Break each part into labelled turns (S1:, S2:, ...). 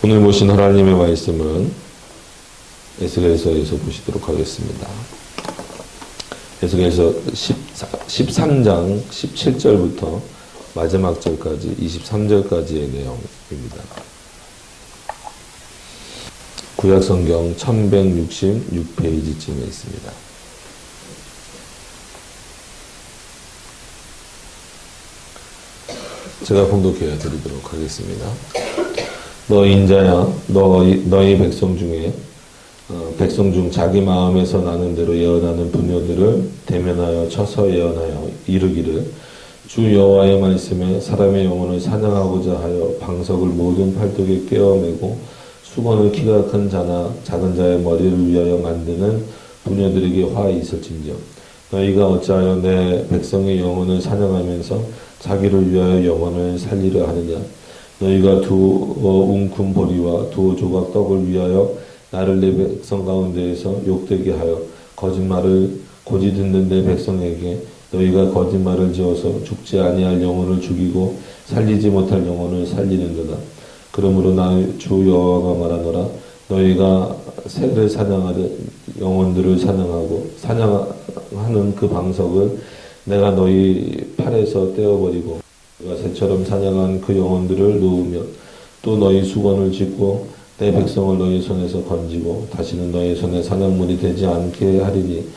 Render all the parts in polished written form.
S1: 오늘 보신 하나님의 말씀은 에스겔서에서 보시도록 하겠습니다. 에스겔서 13장 17절부터 마지막 절까지 23절까지의 내용입니다. 구약성경 1166페이지쯤에 있습니다. 제가 봉독해 드리도록 하겠습니다. 너 인자야, 너희 백성 중에 백성 중 자기 마음에서 나는 대로 예언하는 부녀들을 대면하여 쳐서 예언하여 이르기를 주 여호와의 말씀에 사람의 영혼을 사냥하고자 하여 방석을 모든 팔뚝에 꿰어매고 수건을 키가 큰 자나 작은 자의 머리를 위하여 만드는 부녀들에게 화이 있을진저 너희가 어찌하여 내 백성의 영혼을 사냥하면서 자기를 위하여 영혼을 살리려 하느냐 너희가 두 웅큼 보리와 두 조각 떡을 위하여 나를 내 백성 가운데에서 욕되게 하여 거짓말을 고지 듣는 내 백성에게 너희가 거짓말을 지어서 죽지 아니할 영혼을 죽이고 살리지 못할 영혼을 살리는도다. 그러므로 나 주 여호와가 말하노라 너희가 새를 사냥하듯 영혼들을 사냥하는 그 방석을 내가 너희 팔에서 떼어버리고 너희가 새처럼 사냥한 그 영혼들을 놓으며 또 너희 수건을 짚고 내 백성을 너희 손에서 건지고 다시는 너희 손에 사냥물이 되지 않게 하리니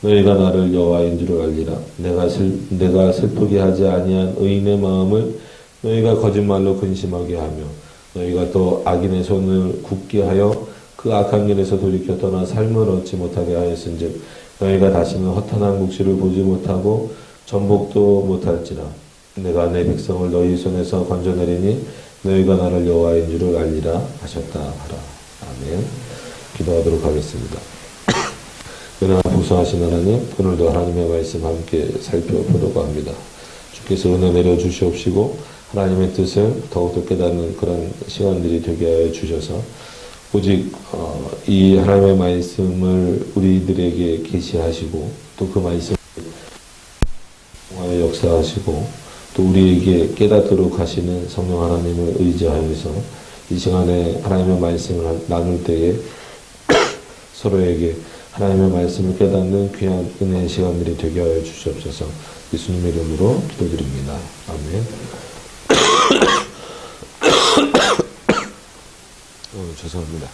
S1: 너희가 나를 여호와인 줄을 알리라. 내가 슬프게 하지 아니한 의인의 마음을 너희가 거짓말로 근심하게 하며 너희가 또 악인의 손을 굳게 하여 그 악한 길에서 돌이켜 떠나 삶을 얻지 못하게 하였은즉 너희가 다시는 허탄한 묵시를 보지 못하고 전복도 못할지라. 내가 내 백성을 너희 손에서 건져내리니 너희가 나를 여호와인 줄을 알리라 하셨다 하라. 아멘. 기도하도록 하겠습니다. 은혜와 복수하신 하나님, 오늘도 하나님의 말씀 함께 살펴보려고 합니다. 주께서 은혜 내려주시옵시고 하나님의 뜻을 더욱더 깨닫는 그런 시간들이 되게 하여 주셔서 오직 이 하나님의 말씀을 우리들에게 계시하시고 또 그 말씀을 통하여 역사하시고 또 우리에게 깨닫도록 하시는 성령 하나님을 의지하여서 이 시간에 하나님의 말씀을 나눌 때에 서로에게 하나님의 말씀을 깨닫는 귀한 은혜의 시간들이 되게 하여 주시옵소서. 예수님의 이름으로 기도드립니다. 아멘. 죄송합니다.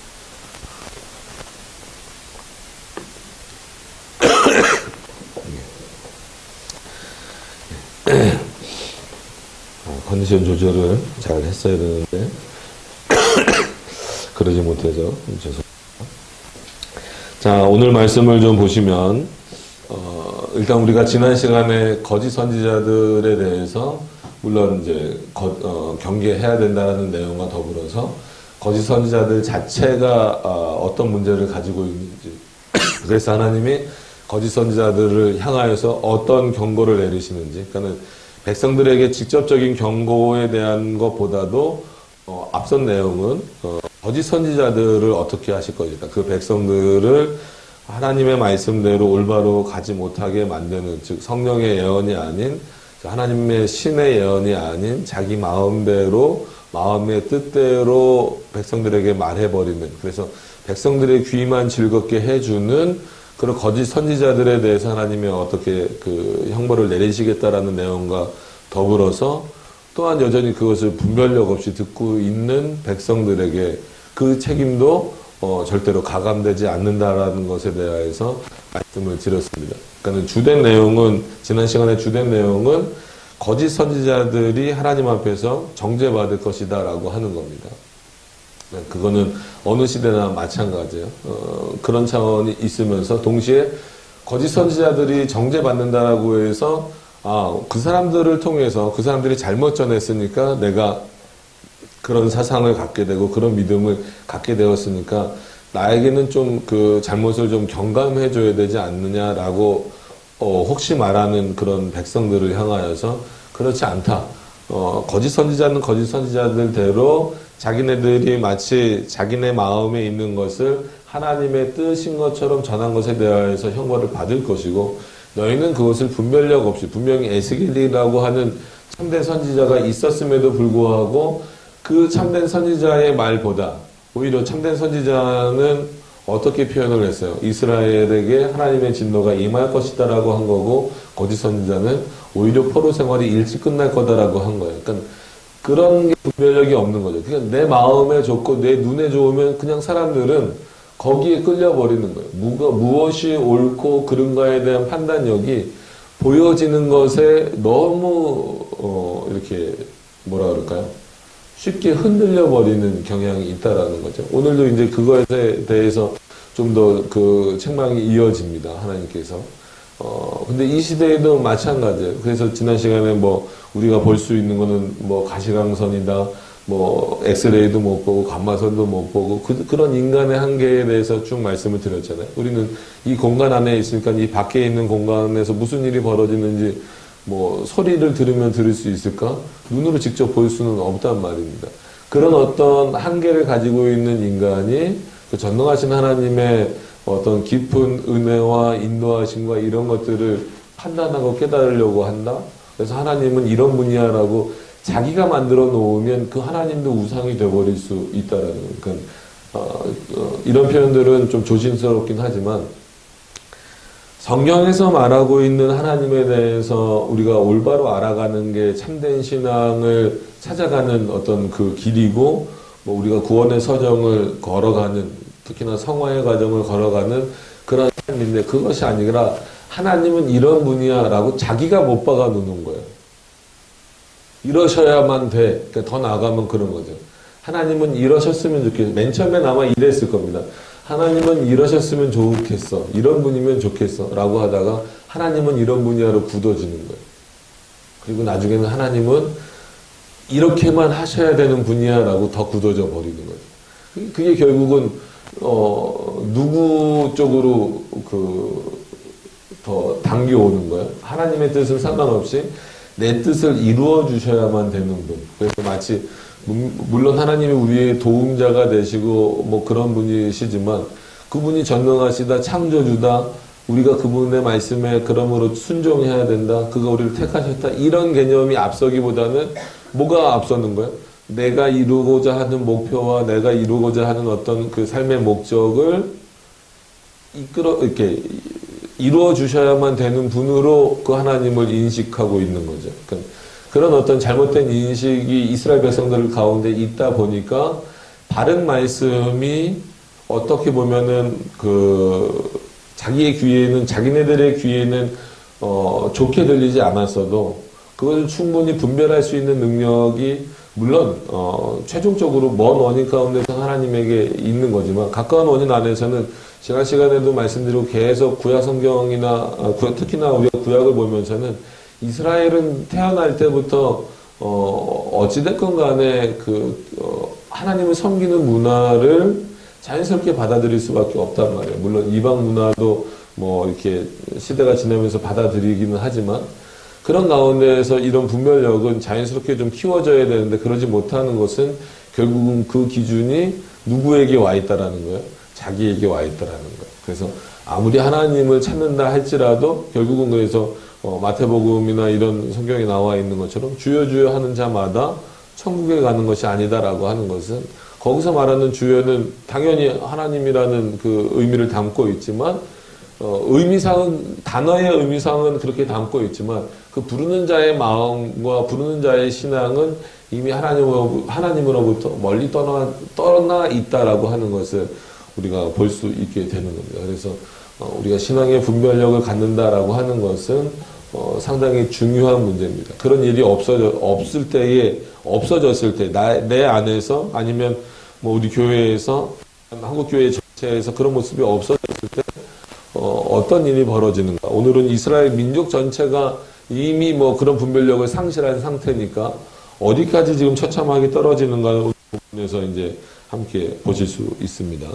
S1: 컨디션 조절을 잘 했어야 되는데 그러지 못해서 죄송합니다. 자, 오늘 말씀을 좀 보시면 일단 우리가 지난 시간에 거짓 선지자들에 대해서 물론 이제 경계해야 된다는 내용과 더불어서 거짓 선지자들 자체가 어떤 문제를 가지고 있는지 그래서 하나님이 거짓 선지자들을 향하여서 어떤 경고를 내리시는지 그러니까 백성들에게 직접적인 경고에 대한 것보다도 앞선 내용은 거짓 선지자들을 어떻게 하실 것인가 그 백성들을 하나님의 말씀대로 올바로 가지 못하게 만드는 즉 성령의 예언이 아닌 하나님의 신의 예언이 아닌 자기 마음대로 마음의 뜻대로 백성들에게 말해버리는 그래서 백성들의 귀만 즐겁게 해주는 그런 거짓 선지자들에 대해서 하나님이 어떻게 그 형벌을 내리시겠다라는 내용과 더불어서 또한 여전히 그것을 분별력 없이 듣고 있는 백성들에게 그 책임도 절대로 가감되지 않는다라는 것에 대해서 말씀을 드렸습니다. 그러니까 주된 내용은 지난 시간에 주된 내용은 거짓 선지자들이 하나님 앞에서 정죄받을 것이다라고 하는 겁니다. 그거는 어느 시대나 마찬가지예요. 그런 차원이 있으면서 동시에 거짓 선지자들이 정죄받는다라고 해서 그 사람들을 통해서 그 사람들이 잘못 전했으니까 내가 그런 사상을 갖게 되고 그런 믿음을 갖게 되었으니까 나에게는 좀 그 잘못을 좀 경감해 줘야 되지 않느냐라고 혹시 말하는 그런 백성들을 향하여서 그렇지 않다. 거짓 선지자는 거짓 선지자들대로 자기네들이 마치 자기네 마음에 있는 것을 하나님의 뜻인 것처럼 전한 것에 대하여서 형벌을 받을 것이고 너희는 그것을 분별력 없이 분명히 에스겔이라고 하는 참된 선지자가 있었음에도 불구하고 그 그 참된 선지자의 말보다 오히려 참된 선지자는 어떻게 표현을 했어요? 이스라엘에게 하나님의 진노가 임할 것이다라고 한 거고, 거짓 선지자는 오히려 포로 생활이 일찍 끝날 거다라고 한 거예요. 그러니까 그런 게 분별력이 없는 거죠. 그냥 내 마음에 좋고 내 눈에 좋으면 그냥 사람들은 거기에 끌려버리는 거예요. 무엇이 옳고 그른가에 대한 판단력이 보여지는 것에 너무 이렇게 뭐라 그럴까요? 쉽게 흔들려 버리는 경향이 있다라는 거죠. 오늘도 이제 그거에 대해서 좀 더 그 책망이 이어집니다. 하나님께서. 근데 이 시대에도 마찬가지예요. 그래서 지난 시간에 뭐 우리가 볼 수 있는 거는 뭐 가시광선이다, 뭐 엑스레이도 못 보고 감마선도 못 보고 그런 인간의 한계에 대해서 쭉 말씀을 드렸잖아요. 우리는 이 공간 안에 있으니까 이 밖에 있는 공간에서 무슨 일이 벌어지는지 뭐 소리를 들으면 들을 수 있을까? 눈으로 직접 볼 수는 없단 말입니다. 그런 어떤 한계를 가지고 있는 인간이 그 전능하신 하나님의 어떤 깊은 은혜와 인도하심과 이런 것들을 판단하고 깨달으려고 한다? 그래서 하나님은 이런 분이야라고 자기가 만들어 놓으면 그 하나님도 우상이 되어버릴 수 있다라는, 그러니까 이런 표현들은 좀 조심스럽긴 하지만 성경에서 말하고 있는 하나님에 대해서 우리가 올바로 알아가는 게 참된 신앙을 찾아가는 어떤 그 길이고, 뭐 우리가 구원의 서정을 걸어가는, 특히나 성화의 과정을 걸어가는 그런 삶인데, 그것이 아니라 하나님은 이런 분이야 라고 자기가 못 박아 놓는 거예요. 이러셔야만 돼. 그러니까 더 나아가면 그런 거죠. 하나님은 이러셨으면 좋겠어. 맨 처음엔 아마 이랬을 겁니다. 하나님은 이러셨으면 좋겠어. 이런 분이면 좋겠어. 라고 하다가 하나님은 이런 분야로 굳어지는 거예요. 그리고 나중에는 하나님은 이렇게만 하셔야 되는 분이야 라고 더 굳어져 버리는 거죠. 그게 결국은 누구 쪽으로 더 당겨오는 거예요. 하나님의 뜻은 상관없이 내 뜻을 이루어 주셔야만 되는 분. 그래서 마치 물론 하나님이 우리의 도움자가 되시고 뭐 그런 분이시지만, 그분이 전능하시다, 창조주다, 우리가 그분의 말씀에 그러므로 순종해야 된다, 그가 우리를 택하셨다, 이런 개념이 앞서기보다는 뭐가 앞서는 거예요? 내가 이루고자 하는 목표와 내가 이루고자 하는 어떤 그 삶의 목적을 이렇게 이루어 주셔야만 되는 분으로 그 하나님을 인식하고 있는 거죠. 그러니까 그런 어떤 잘못된 인식이 이스라엘 백성들 가운데 있다 보니까 바른 말씀이 어떻게 보면은 자기의 귀에는, 자기네들의 귀에는 좋게 들리지 않았어도 그것을 충분히 분별할 수 있는 능력이 물론 최종적으로 먼 원인 가운데서 하나님에게 있는 거지만, 가까운 원인 안에서는 지난 시간에도 말씀드리고 계속 구약 성경이나 특히나 우리가 구약을 보면서는 이스라엘은 태어날 때부터 어찌됐건 간에 하나님을 섬기는 문화를 자연스럽게 받아들일 수밖에 없단 말이에요. 물론 이방 문화도 뭐 이렇게 시대가 지나면서 받아들이기는 하지만, 그런 가운데에서 이런 분별력은 자연스럽게 좀 키워져야 되는데 그러지 못하는 것은 결국은 그 기준이 누구에게 와 있다라는 거예요. 자기에게 와 있다라는 거예요. 그래서 아무리 하나님을 찾는다 할지라도 결국은 그래서 마태복음이나 이런 성경에 나와 있는 것처럼 주여 주여 하는 자마다 천국에 가는 것이 아니다라고 하는 것은, 거기서 말하는 주여는 당연히 하나님이라는 그 의미를 담고 있지만, 의미상은, 단어의 의미상은 그렇게 담고 있지만 그 부르는 자의 마음과 부르는 자의 신앙은 이미 하나님으로부터 멀리 떠나 있다라고 하는 것을 우리가 볼 수 있게 되는 겁니다. 그래서 우리가 신앙의 분별력을 갖는다라고 하는 것은 상당히 중요한 문제입니다. 그런 일이 없었을 때, 내 안에서, 아니면 뭐 우리 교회에서, 한국교회 전체에서 그런 모습이 없어졌을 때 어떤 일이 벌어지는가. 오늘은 이스라엘 민족 전체가 이미 뭐 그런 분별력을 상실한 상태니까 어디까지 지금 처참하게 떨어지는가 부분에서 이제 함께 보실 수 있습니다.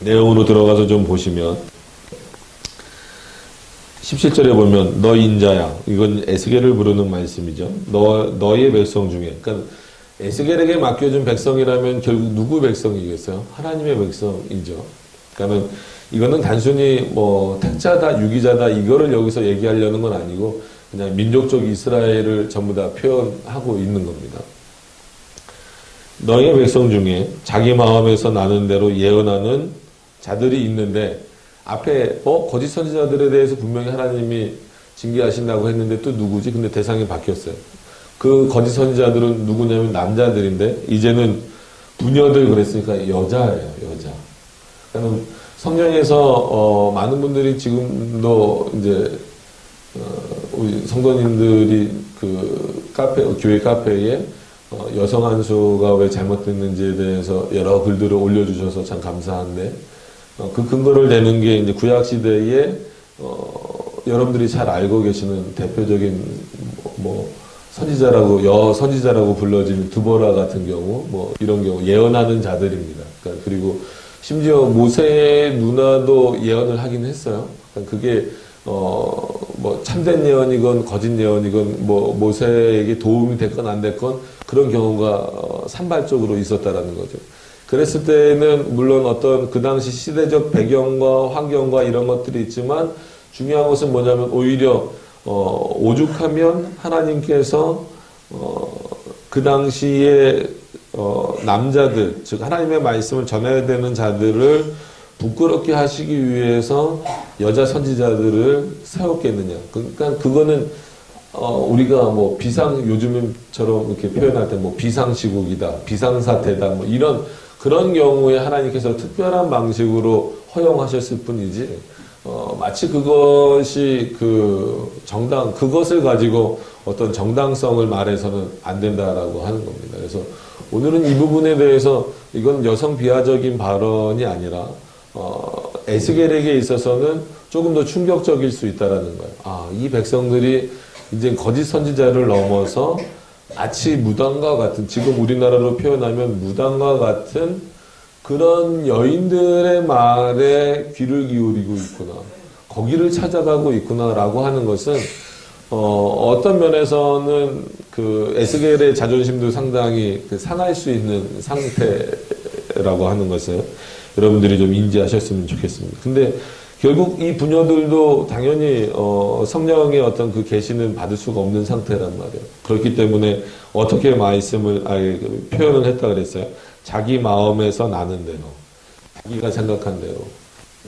S1: 내용으로 들어가서 좀 보시면 17절에 보면 너 인자야, 이건 에스겔을 부르는 말씀이죠. 너의 백성 중에, 그러니까 에스겔에게 맡겨준 백성이라면 결국 누구 백성이겠어요? 하나님의 백성이죠. 그러니까 이거는 단순히 뭐 택자다, 유기자다 이거를 여기서 얘기하려는 건 아니고 그냥 민족적 이스라엘을 전부 다 표현하고 있는 겁니다. 너의 백성 중에 자기 마음에서 나는 대로 예언하는 자들이 있는데 앞에 거짓 선지자들에 대해서 분명히 하나님이 징계하신다고 했는데 또 누구지? 근데 대상이 바뀌었어요. 그 거짓 선지자들은 누구냐면 남자들인데 이제는 부녀들 그랬으니까 여자예요. 여자. 그러니까 성경에서 많은 분들이 지금도 이제 우리 성도님들이 그 교회 카페에 여성 한수가 왜 잘못됐는지에 대해서 여러 글들을 올려주셔서 참 감사한데 그 근거를 대는 게 이제 구약 시대에 여러분들이 잘 알고 계시는 대표적인 뭐 선지자라고 불러지는 드보라 같은 경우 뭐 이런 경우 예언하는 자들입니다. 그러니까 그리고 심지어 모세의 누나도 예언을 하긴 했어요. 그러니까 그게 뭐 참된 예언이건 거짓 예언이건 뭐 모세에게 도움이 됐건 안 됐건 그런 경우가 산발적으로 있었다라는 거죠. 그랬을 때는 물론 어떤 그 당시 시대적 배경과 환경과 이런 것들이 있지만 중요한 것은 뭐냐면 오히려 오죽하면 하나님께서 그 당시에 남자들 즉 하나님의 말씀을 전해야 되는 자들을 부끄럽게 하시기 위해서 여자 선지자들을 세웠겠느냐. 그러니까 그거는 우리가 뭐 요즘처럼 이렇게 표현할 때 뭐 비상시국이다, 비상사태다, 뭐 그런 경우에 하나님께서 특별한 방식으로 허용하셨을 뿐이지, 마치 그것이 그것을 가지고 어떤 정당성을 말해서는 안 된다라고 하는 겁니다. 그래서 오늘은 이 부분에 대해서 이건 여성 비하적인 발언이 아니라, 에스겔에게 있어서는 조금 더 충격적일 수 있다라는 거예요. 이 백성들이 이제 거짓 선지자를 넘어서 마치 무당과 같은, 지금 우리나라로 표현하면 무당과 같은 그런 여인들의 말에 귀를 기울이고 있구나. 거기를 찾아가고 있구나라고 하는 것은, 어떤 면에서는 그 에스겔의 자존심도 상당히 상할 수 있는 상태라고 하는 것을 여러분들이 좀 인지하셨으면 좋겠습니다. 근데 결국 이 부녀들도 당연히 성령의 어떤 그 계시는 받을 수가 없는 상태란 말이에요. 그렇기 때문에 어떻게 표현을 했다 그랬어요. 자기 마음에서 나는 대로, 자기가 생각한 대로.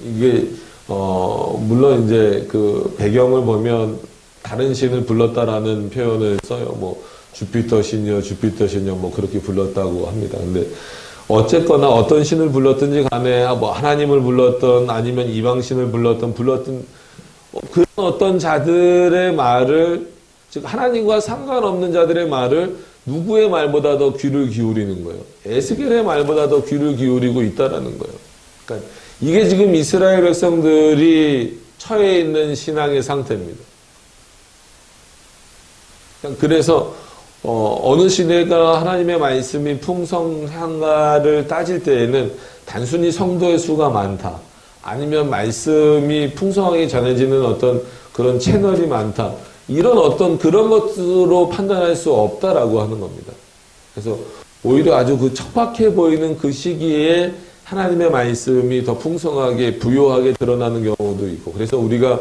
S1: 이게 물론 이제 그 배경을 보면 다른 신을 불렀다라는 표현을 써요. 뭐 주피터 신이요 뭐 그렇게 불렀다고 합니다. 근데 어쨌거나 어떤 신을 불렀든지 간에 뭐 하나님을 불렀던 아니면 이방신을 불렀던 그런 어떤 자들의 말을, 즉 하나님과 상관없는 자들의 말을 누구의 말보다 더 귀를 기울이는 거예요. 에스겔의 말보다 더 귀를 기울이고 있다라는 거예요. 그러니까 이게 지금 이스라엘 백성들이 처해 있는 신앙의 상태입니다. 그래서 어느 시대가 하나님의 말씀이 풍성한가를 따질 때에는 단순히 성도의 수가 많다, 아니면 말씀이 풍성하게 전해지는 어떤 그런 채널이 많다, 이런 어떤 그런 것으로 판단할 수 없다라고 하는 겁니다. 그래서 오히려 아주 그 척박해 보이는 그 시기에 하나님의 말씀이 더 풍성하게 부요하게 드러나는 경우도 있고, 그래서 우리가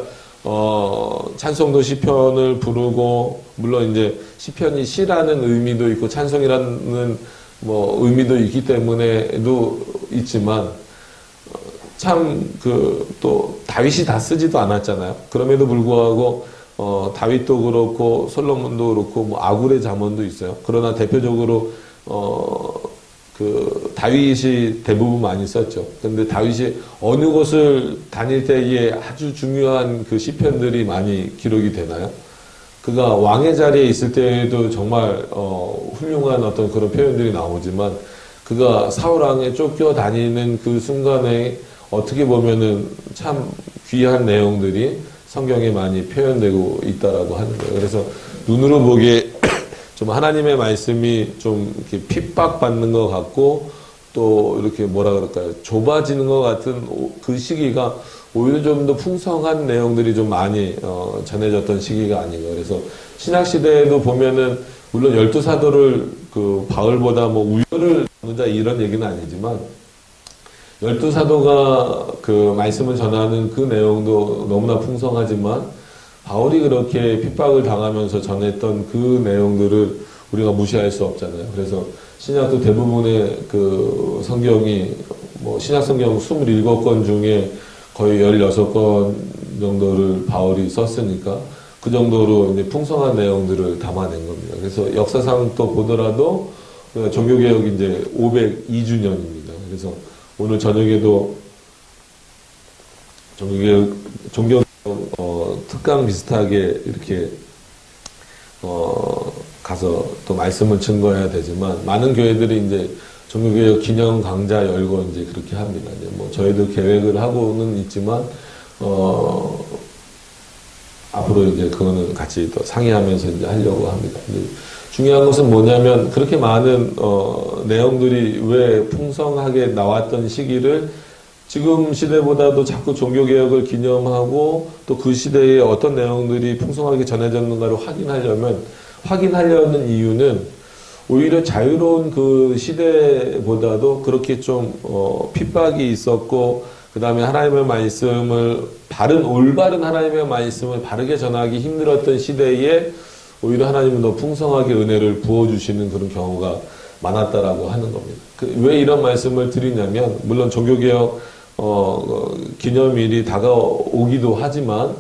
S1: 찬송도 시편을 부르고, 물론 이제 시편이 시라는 의미도 있고 찬송이라는 뭐 의미도 있기 때문에도 있지만, 참 또 다윗이 다 쓰지도 않았잖아요. 그럼에도 불구하고 다윗도 그렇고 솔로몬도 그렇고 뭐 아굴의 잠언도 있어요. 그러나 대표적으로 다윗이 대부분 많이 썼죠. 근데 다윗이 어느 곳을 다닐 때에 아주 중요한 그 시편들이 많이 기록이 되나요? 그가 왕의 자리에 있을 때에도 정말 훌륭한 어떤 그런 표현들이 나오지만, 그가 사울왕에 쫓겨 다니는 그 순간에 어떻게 보면은 참 귀한 내용들이 성경에 많이 표현되고 있다라고 하는 거예요. 그래서 눈으로 보기에 좀 하나님의 말씀이 좀 이렇게 핍박받는 것 같고, 또 이렇게 뭐라 그럴까요? 좁아지는 것 같은 그 시기가 오히려 좀 더 풍성한 내용들이 좀 많이 전해졌던 시기가 아닌가. 그래서 신약시대에도 보면은 물론 12사도를 그 바울보다 뭐 우열을 두자 이런 얘기는 아니지만, 12사도가 그 말씀을 전하는 그 내용도 너무나 풍성하지만, 바울이 그렇게 핍박을 당하면서 전했던 그 내용들을 우리가 무시할 수 없잖아요. 그래서 신약도 대부분의 그 성경이 뭐 신약 성경 27권 중에 거의 16권 정도를 바울이 썼으니까 그 정도로 이제 풍성한 내용들을 담아낸 겁니다. 그래서 역사상 또 보더라도 종교개혁 이제 502주년입니다. 그래서 오늘 저녁에도 종교개혁 특강 비슷하게 이렇게 가서 또 말씀을 증거해야 되지만 많은 교회들이 이제 종교개혁 기념 강좌 열고 이제 그렇게 합니다. 이제 뭐 저희도 계획을 하고는 있지만 앞으로 이제 그거는 같이 또 상의하면서 이제 하려고 합니다. 근데 중요한 것은 뭐냐면 그렇게 많은 내용들이 왜 풍성하게 나왔던 시기를 지금 시대보다도 자꾸 종교개혁을 기념하고 또 그 시대에 어떤 내용들이 풍성하게 전해졌는가를 확인하려는 이유는 오히려 자유로운 그 시대보다도 그렇게 좀 핍박이 있었고 그 다음에 하나님의 말씀을 올바른 하나님의 말씀을 바르게 전하기 힘들었던 시대에 오히려 하나님은 더 풍성하게 은혜를 부어주시는 그런 경우가 많았다라고 하는 겁니다. 왜 이런 말씀을 드리냐면 물론 종교개혁 기념일이 다가오기도 하지만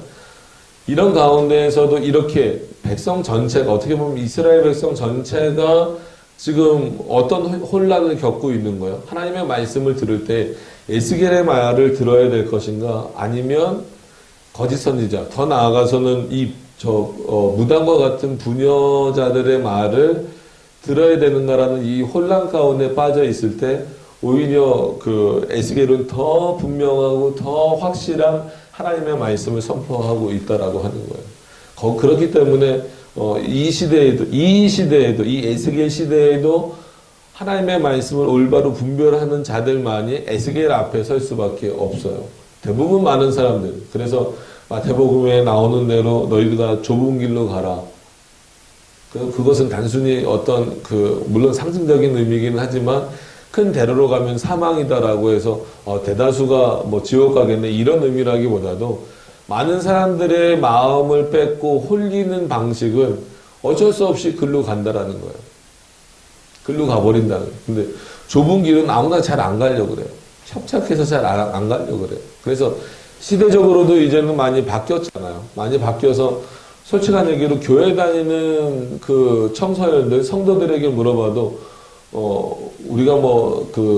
S1: 이런 가운데에서도 이렇게 백성 전체가 어떻게 보면 이스라엘 백성 전체가 지금 어떤 혼란을 겪고 있는 거예요. 하나님의 말씀을 들을 때 에스겔의 말을 들어야 될 것인가 아니면 거짓 선지자 더 나아가서는 무당과 같은 부녀자들의 말을 들어야 되는가라는 이 혼란 가운데 빠져 있을 때 오히려 그 에스겔은 더 분명하고 더 확실한 하나님의 말씀을 선포하고 있다라고 하는 거예요. 그렇기 때문에 이 시대에도 이 에스겔 시대에도 하나님의 말씀을 올바로 분별하는 자들만이 에스겔 앞에 설 수밖에 없어요. 대부분 많은 사람들. 그래서 마태복음에 나오는 대로 너희가 좁은 길로 가라. 그것은 단순히 어떤 물론 상징적인 의미이긴 하지만 큰 대로로 가면 사망이다라고 해서 대다수가 뭐 지옥 가겠네 이런 의미라기보다도 많은 사람들의 마음을 뺏고 홀리는 방식은 어쩔 수 없이 글로 간다라는 거예요. 글로 가버린다는 거예요. 근데 좁은 길은 아무나 잘 안 가려고 그래요. 협착해서 잘 안 가려고 그래요. 그래서 시대적으로도 이제는 많이 바뀌었잖아요. 많이 바뀌어서 솔직한 얘기로 교회 다니는 그 청소년들, 성도들에게 물어봐도 우리가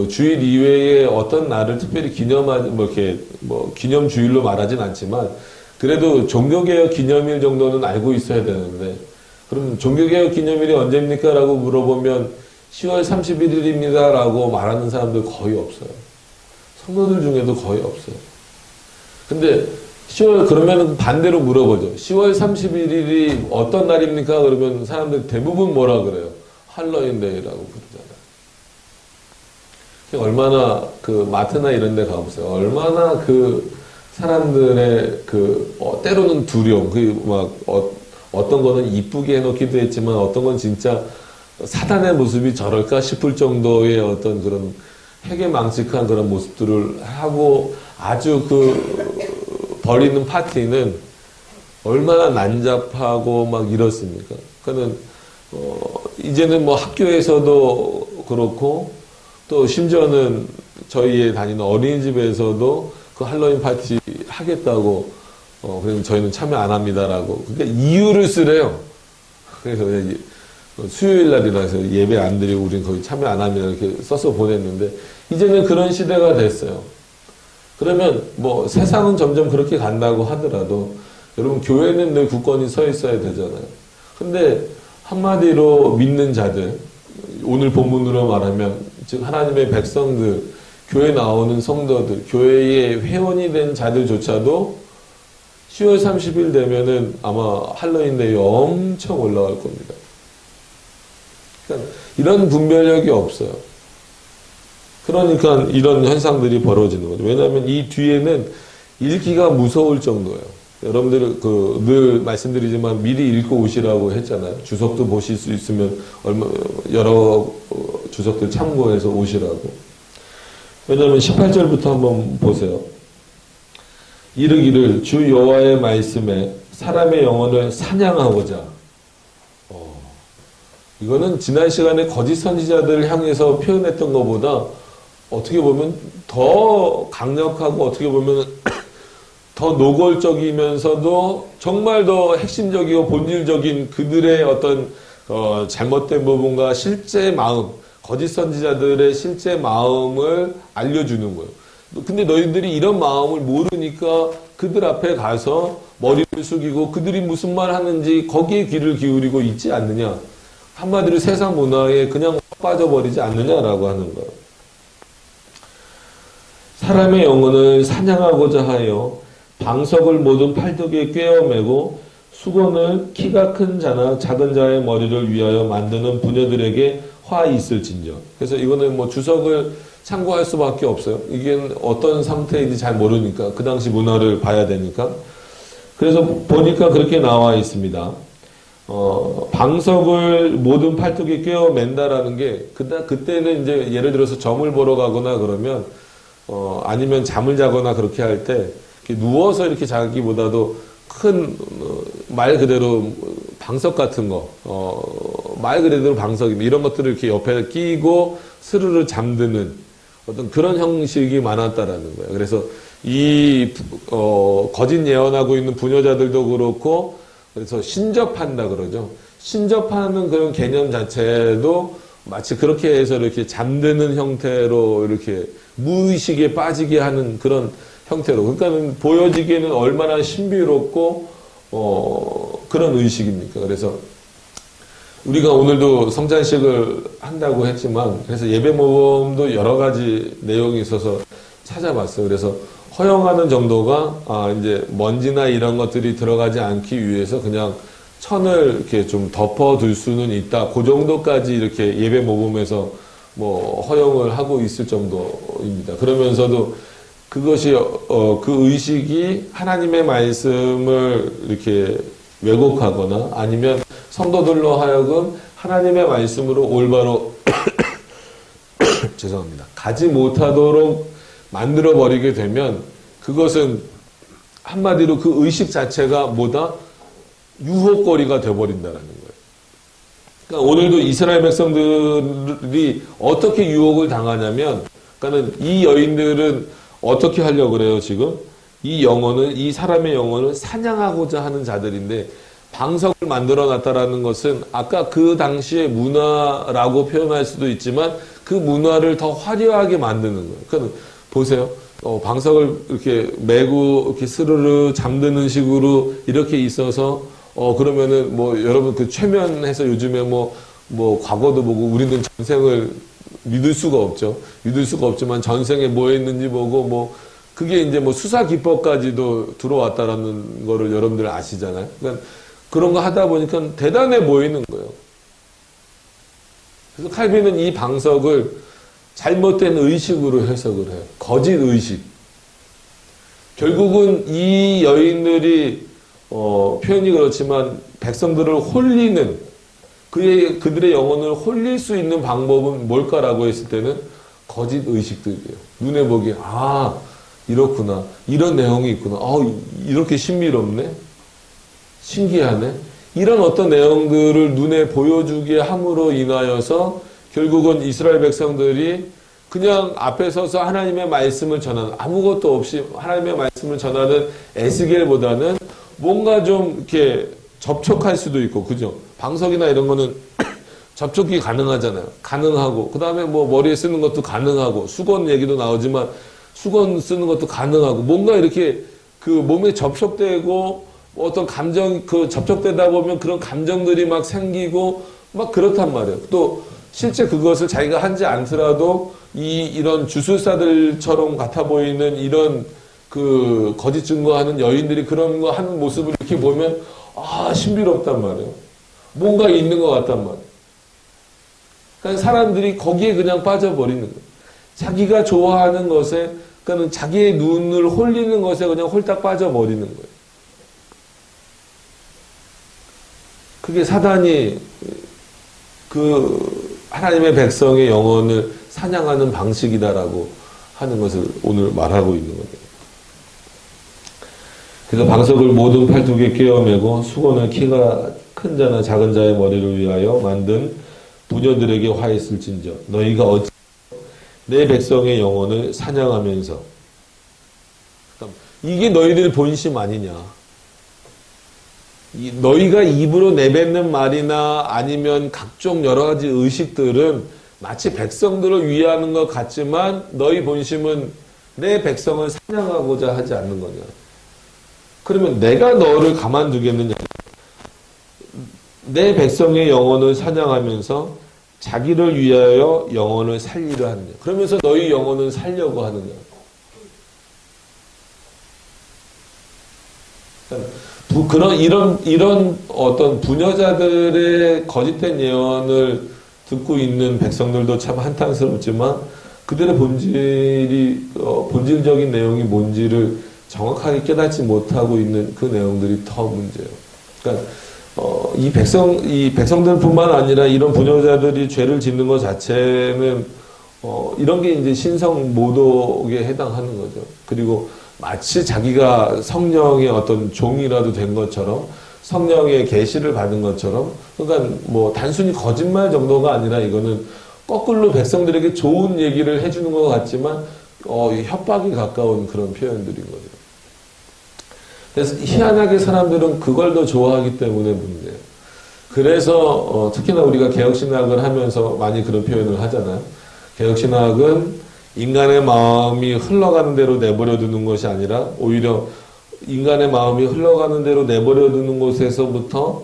S1: 주일 이외에 어떤 날을 특별히 기념 주일로 말하진 않지만 그래도 종교개혁 기념일 정도는 알고 있어야 되는데 그럼 종교개혁 기념일이 언제입니까? 라고 물어보면 10월 31일입니다. 라고 말하는 사람들 거의 없어요. 성도들 중에도 거의 없어요. 근데 그러면 반대로 물어보죠. 10월 31일이 어떤 날입니까? 그러면 사람들 대부분 뭐라 그래요? 할로윈데이라고 부르잖아요. 얼마나 마트나 이런 데 가보세요. 얼마나 사람들의 때로는 두려움, 어떤 거는 이쁘게 해놓기도 했지만 어떤 건 진짜 사단의 모습이 저럴까 싶을 정도의 어떤 그런 회개망측한 그런 모습들을 하고 아주 벌이는 파티는 얼마나 난잡하고 이렇습니까? 그는 이제는 학교에서도 그렇고 또 심지어는 저희의 다니는 어린이집에서도 그 할로윈 파티 하겠다고 그래서 저희는 참여 안 합니다라고 그러니까 이유를 쓰래요. 그래서 수요일 날이라 해서 예배 안 드리고 우리는 거기 참여 안 합니다 이렇게 써서 보냈는데 이제는 그런 시대가 됐어요. 그러면 세상은 점점 그렇게 간다고 하더라도 여러분 교회는 늘 굳건히 서 있어야 되잖아요. 근데 한마디로 믿는 자들 오늘 본문으로 말하면 즉 하나님의 백성들 교회 나오는 성도들 교회의 회원이 된 자들조차도 10월 30일 되면은 아마 할로윈데이 엄청 올라갈 겁니다. 그러니까 이런 분별력이 없어요. 그러니까 이런 현상들이 벌어지는 거죠. 왜냐하면 이 뒤에는 읽기가 무서울 정도예요. 여러분들 늘 말씀드리지만 미리 읽고 오시라고 했잖아요. 주석도 보실 수 있으면 여러 주석들 참고해서 오시라고. 왜냐하면 18절부터 한번 보세요. 이르기를 주 여호와의 말씀에 사람의 영혼을 사냥하고자 이거는 지난 시간에 거짓 선지자들을 향해서 표현했던 것보다 어떻게 보면 더 강력하고 어떻게 보면 더 노골적이면서도 정말 더 핵심적이고 본질적인 그들의 어떤 잘못된 부분과 실제 마음, 거짓 선지자들의 실제 마음을 알려주는 거예요. 근데 너희들이 이런 마음을 모르니까 그들 앞에 가서 머리를 숙이고 그들이 무슨 말 하는지 거기에 귀를 기울이고 있지 않느냐. 한마디로 세상 문화에 그냥 빠져버리지 않느냐라고 하는 거예요. 사람의 영혼을 사냥하고자 하여 방석을 모든 팔뚝에 꿰어매고 수건을 키가 큰 자나 작은 자의 머리를 위하여 만드는 부녀들에게 화 있을진저. 그래서 이거는 뭐 주석을 참고할 수밖에 없어요. 이게 어떤 상태인지 잘 모르니까 그 당시 문화를 봐야 되니까. 그래서 보니까 그렇게 나와 있습니다. 방석을 모든 팔뚝에 꿰어 맨다라는 게 그때는 이제 예를 들어서 점을 보러 가거나 그러면 아니면 잠을 자거나 그렇게 할 때 누워서 이렇게 자기보다도 큰 말 그대로 방석 같은 거, 말 그대로 방석입니다. 이런 것들을 이렇게 옆에 끼고 스르르 잠드는 어떤 그런 형식이 많았다라는 거예요. 그래서 이 거짓 예언하고 있는 부녀자들도 그렇고 그래서 신접한다 그러죠. 신접하는 그런 개념 자체도 마치 그렇게 해서 이렇게 잠드는 형태로 이렇게 무의식에 빠지게 하는 그런 형태로. 그러니까 보여지기에는 얼마나 신비롭고 그런 의식입니까? 그래서 우리가 오늘도 성찬식을 한다고 했지만 그래서 예배 모범도 여러 가지 내용이 있어서 찾아봤어요. 그래서 허용하는 정도가 이제 먼지나 이런 것들이 들어가지 않기 위해서 그냥 천을 이렇게 좀 덮어둘 수는 있다. 그 정도까지 이렇게 예배 모범에서 뭐 허용을 하고 있을 정도입니다. 그러면서도 그것이 그 의식이 하나님의 말씀을 이렇게 왜곡하거나 아니면 성도들로 하여금 하나님의 말씀으로 올바로 죄송합니다. 가지 못하도록 만들어 버리게 되면 그것은 한마디로 그 의식 자체가 뭐다? 유혹거리가 되어버린다는 거예요. 그러니까 오늘도 이스라엘 백성들이 어떻게 유혹을 당하냐면, 그러니까는 이 여인들은 어떻게 하려고 그래요, 지금? 이 영혼을, 이 사람의 영혼을 사냥하고자 하는 자들인데, 방석을 만들어 놨다라는 것은 아까 그 당시의 문화라고 표현할 수도 있지만, 그 문화를 더 화려하게 만드는 거예요. 그러니까 보세요. 방석을 이렇게 메고, 이렇게 스르르 잠드는 식으로 이렇게 있어서, 그러면은 뭐 여러분 그 최면해서 요즘에 뭐 과거도 보고 우리는 전생을 믿을 수가 없죠. 믿을 수가 없지만 전생에 뭐 했는지 보고 뭐 그게 이제 뭐 수사 기법까지도 들어왔다라는 거를 여러분들 아시잖아요. 그러니까 그런 거 하다 보니까 대단해 보이는 거예요. 그래서 칼빈은 이 방석을 잘못된 의식으로 해석을 해요. 거짓 의식. 결국은 이 여인들이 표현이 그렇지만 백성들을 홀리는 그들의 영혼을 홀릴 수 있는 방법은 뭘까라고 했을 때는 거짓 의식들이에요. 눈에 보기에 이렇구나. 이런 내용이 있구나. 이렇게 신비롭네. 신기하네. 이런 어떤 내용들을 눈에 보여주게 함으로 인하여서 결국은 이스라엘 백성들이 그냥 앞에 서서 하나님의 말씀을 전하는 아무것도 없이 하나님의 말씀을 전하는 에스겔보다는 뭔가 좀 이렇게 접촉할 수도 있고, 그죠? 방석이나 이런 거는 접촉이 가능하잖아요. 가능하고, 그 다음에 뭐 머리에 쓰는 것도 가능하고, 수건 얘기도 나오지만 수건 쓰는 것도 가능하고, 뭔가 이렇게 그 몸에 접촉되고, 어떤 감정, 접촉되다 보면 그런 감정들이 막 생기고, 막 그렇단 말이에요. 또 실제 그것을 자기가 하지 않더라도 이런 주술사들처럼 같아 보이는 이런 그 거짓 증거하는 여인들이 그런 거 하는 모습을 이렇게 보면 신비롭단 말이에요. 뭔가 있는 것 같단 말이에요. 그러니까 사람들이 거기에 그냥 빠져버리는 거예요. 자기가 좋아하는 것에, 그러니까 자기의 눈을 홀리는 것에 그냥 홀딱 빠져버리는 거예요. 그게 사단이 그 하나님의 백성의 영혼을 사냥하는 방식이다라고 하는 것을 오늘 말하고 있는 거예요. 그래서 방석을 모든 팔뚝에 꿰어매고 수건을 키가 큰 자나 작은 자의 머리를 위하여 만든 부녀들에게 화했을진저 너희가 어찌 내 백성의 영혼을 사냥하면서 이게 너희들 본심 아니냐. 너희가 입으로 내뱉는 말이나 아니면 각종 여러 가지 의식들은 마치 백성들을 위하는 것 같지만 너희 본심은 내 백성을 사냥하고자 하지 않는 거냐. 그러면 내가 너를 가만두겠느냐. 내 백성의 영혼을 사냥하면서 자기를 위하여 영혼을 살리려 하느냐. 그러면서 너희 영혼을 살려고 하느냐. 이런 어떤 부녀자들의 거짓된 예언을 듣고 있는 백성들도 참 한탄스럽지만 그들의 본질적인 내용이 뭔지를 정확하게 깨닫지 못하고 있는 그 내용들이 더 문제예요. 그러니까 이 백성들뿐만 아니라 이런 부녀자들이 죄를 짓는 것 자체는 이런 게 이제 신성 모독에 해당하는 거죠. 그리고 마치 자기가 성령의 어떤 종이라도 된 것처럼 성령의 계시를 받은 것처럼 그러니까 뭐 단순히 거짓말 정도가 아니라 이거는 거꾸로 백성들에게 좋은 얘기를 해주는 것 같지만 협박이 가까운 그런 표현들인 거죠. 그래서 희한하게 사람들은 그걸 더 좋아하기 때문에 문제예요. 그래서 특히나 우리가 개혁신학을 하면서 많이 그런 표현을 하잖아요. 개혁신학은 인간의 마음이 흘러가는 대로 내버려 두는 것이 아니라 오히려 인간의 마음이 흘러가는 대로 내버려 두는 곳에서부터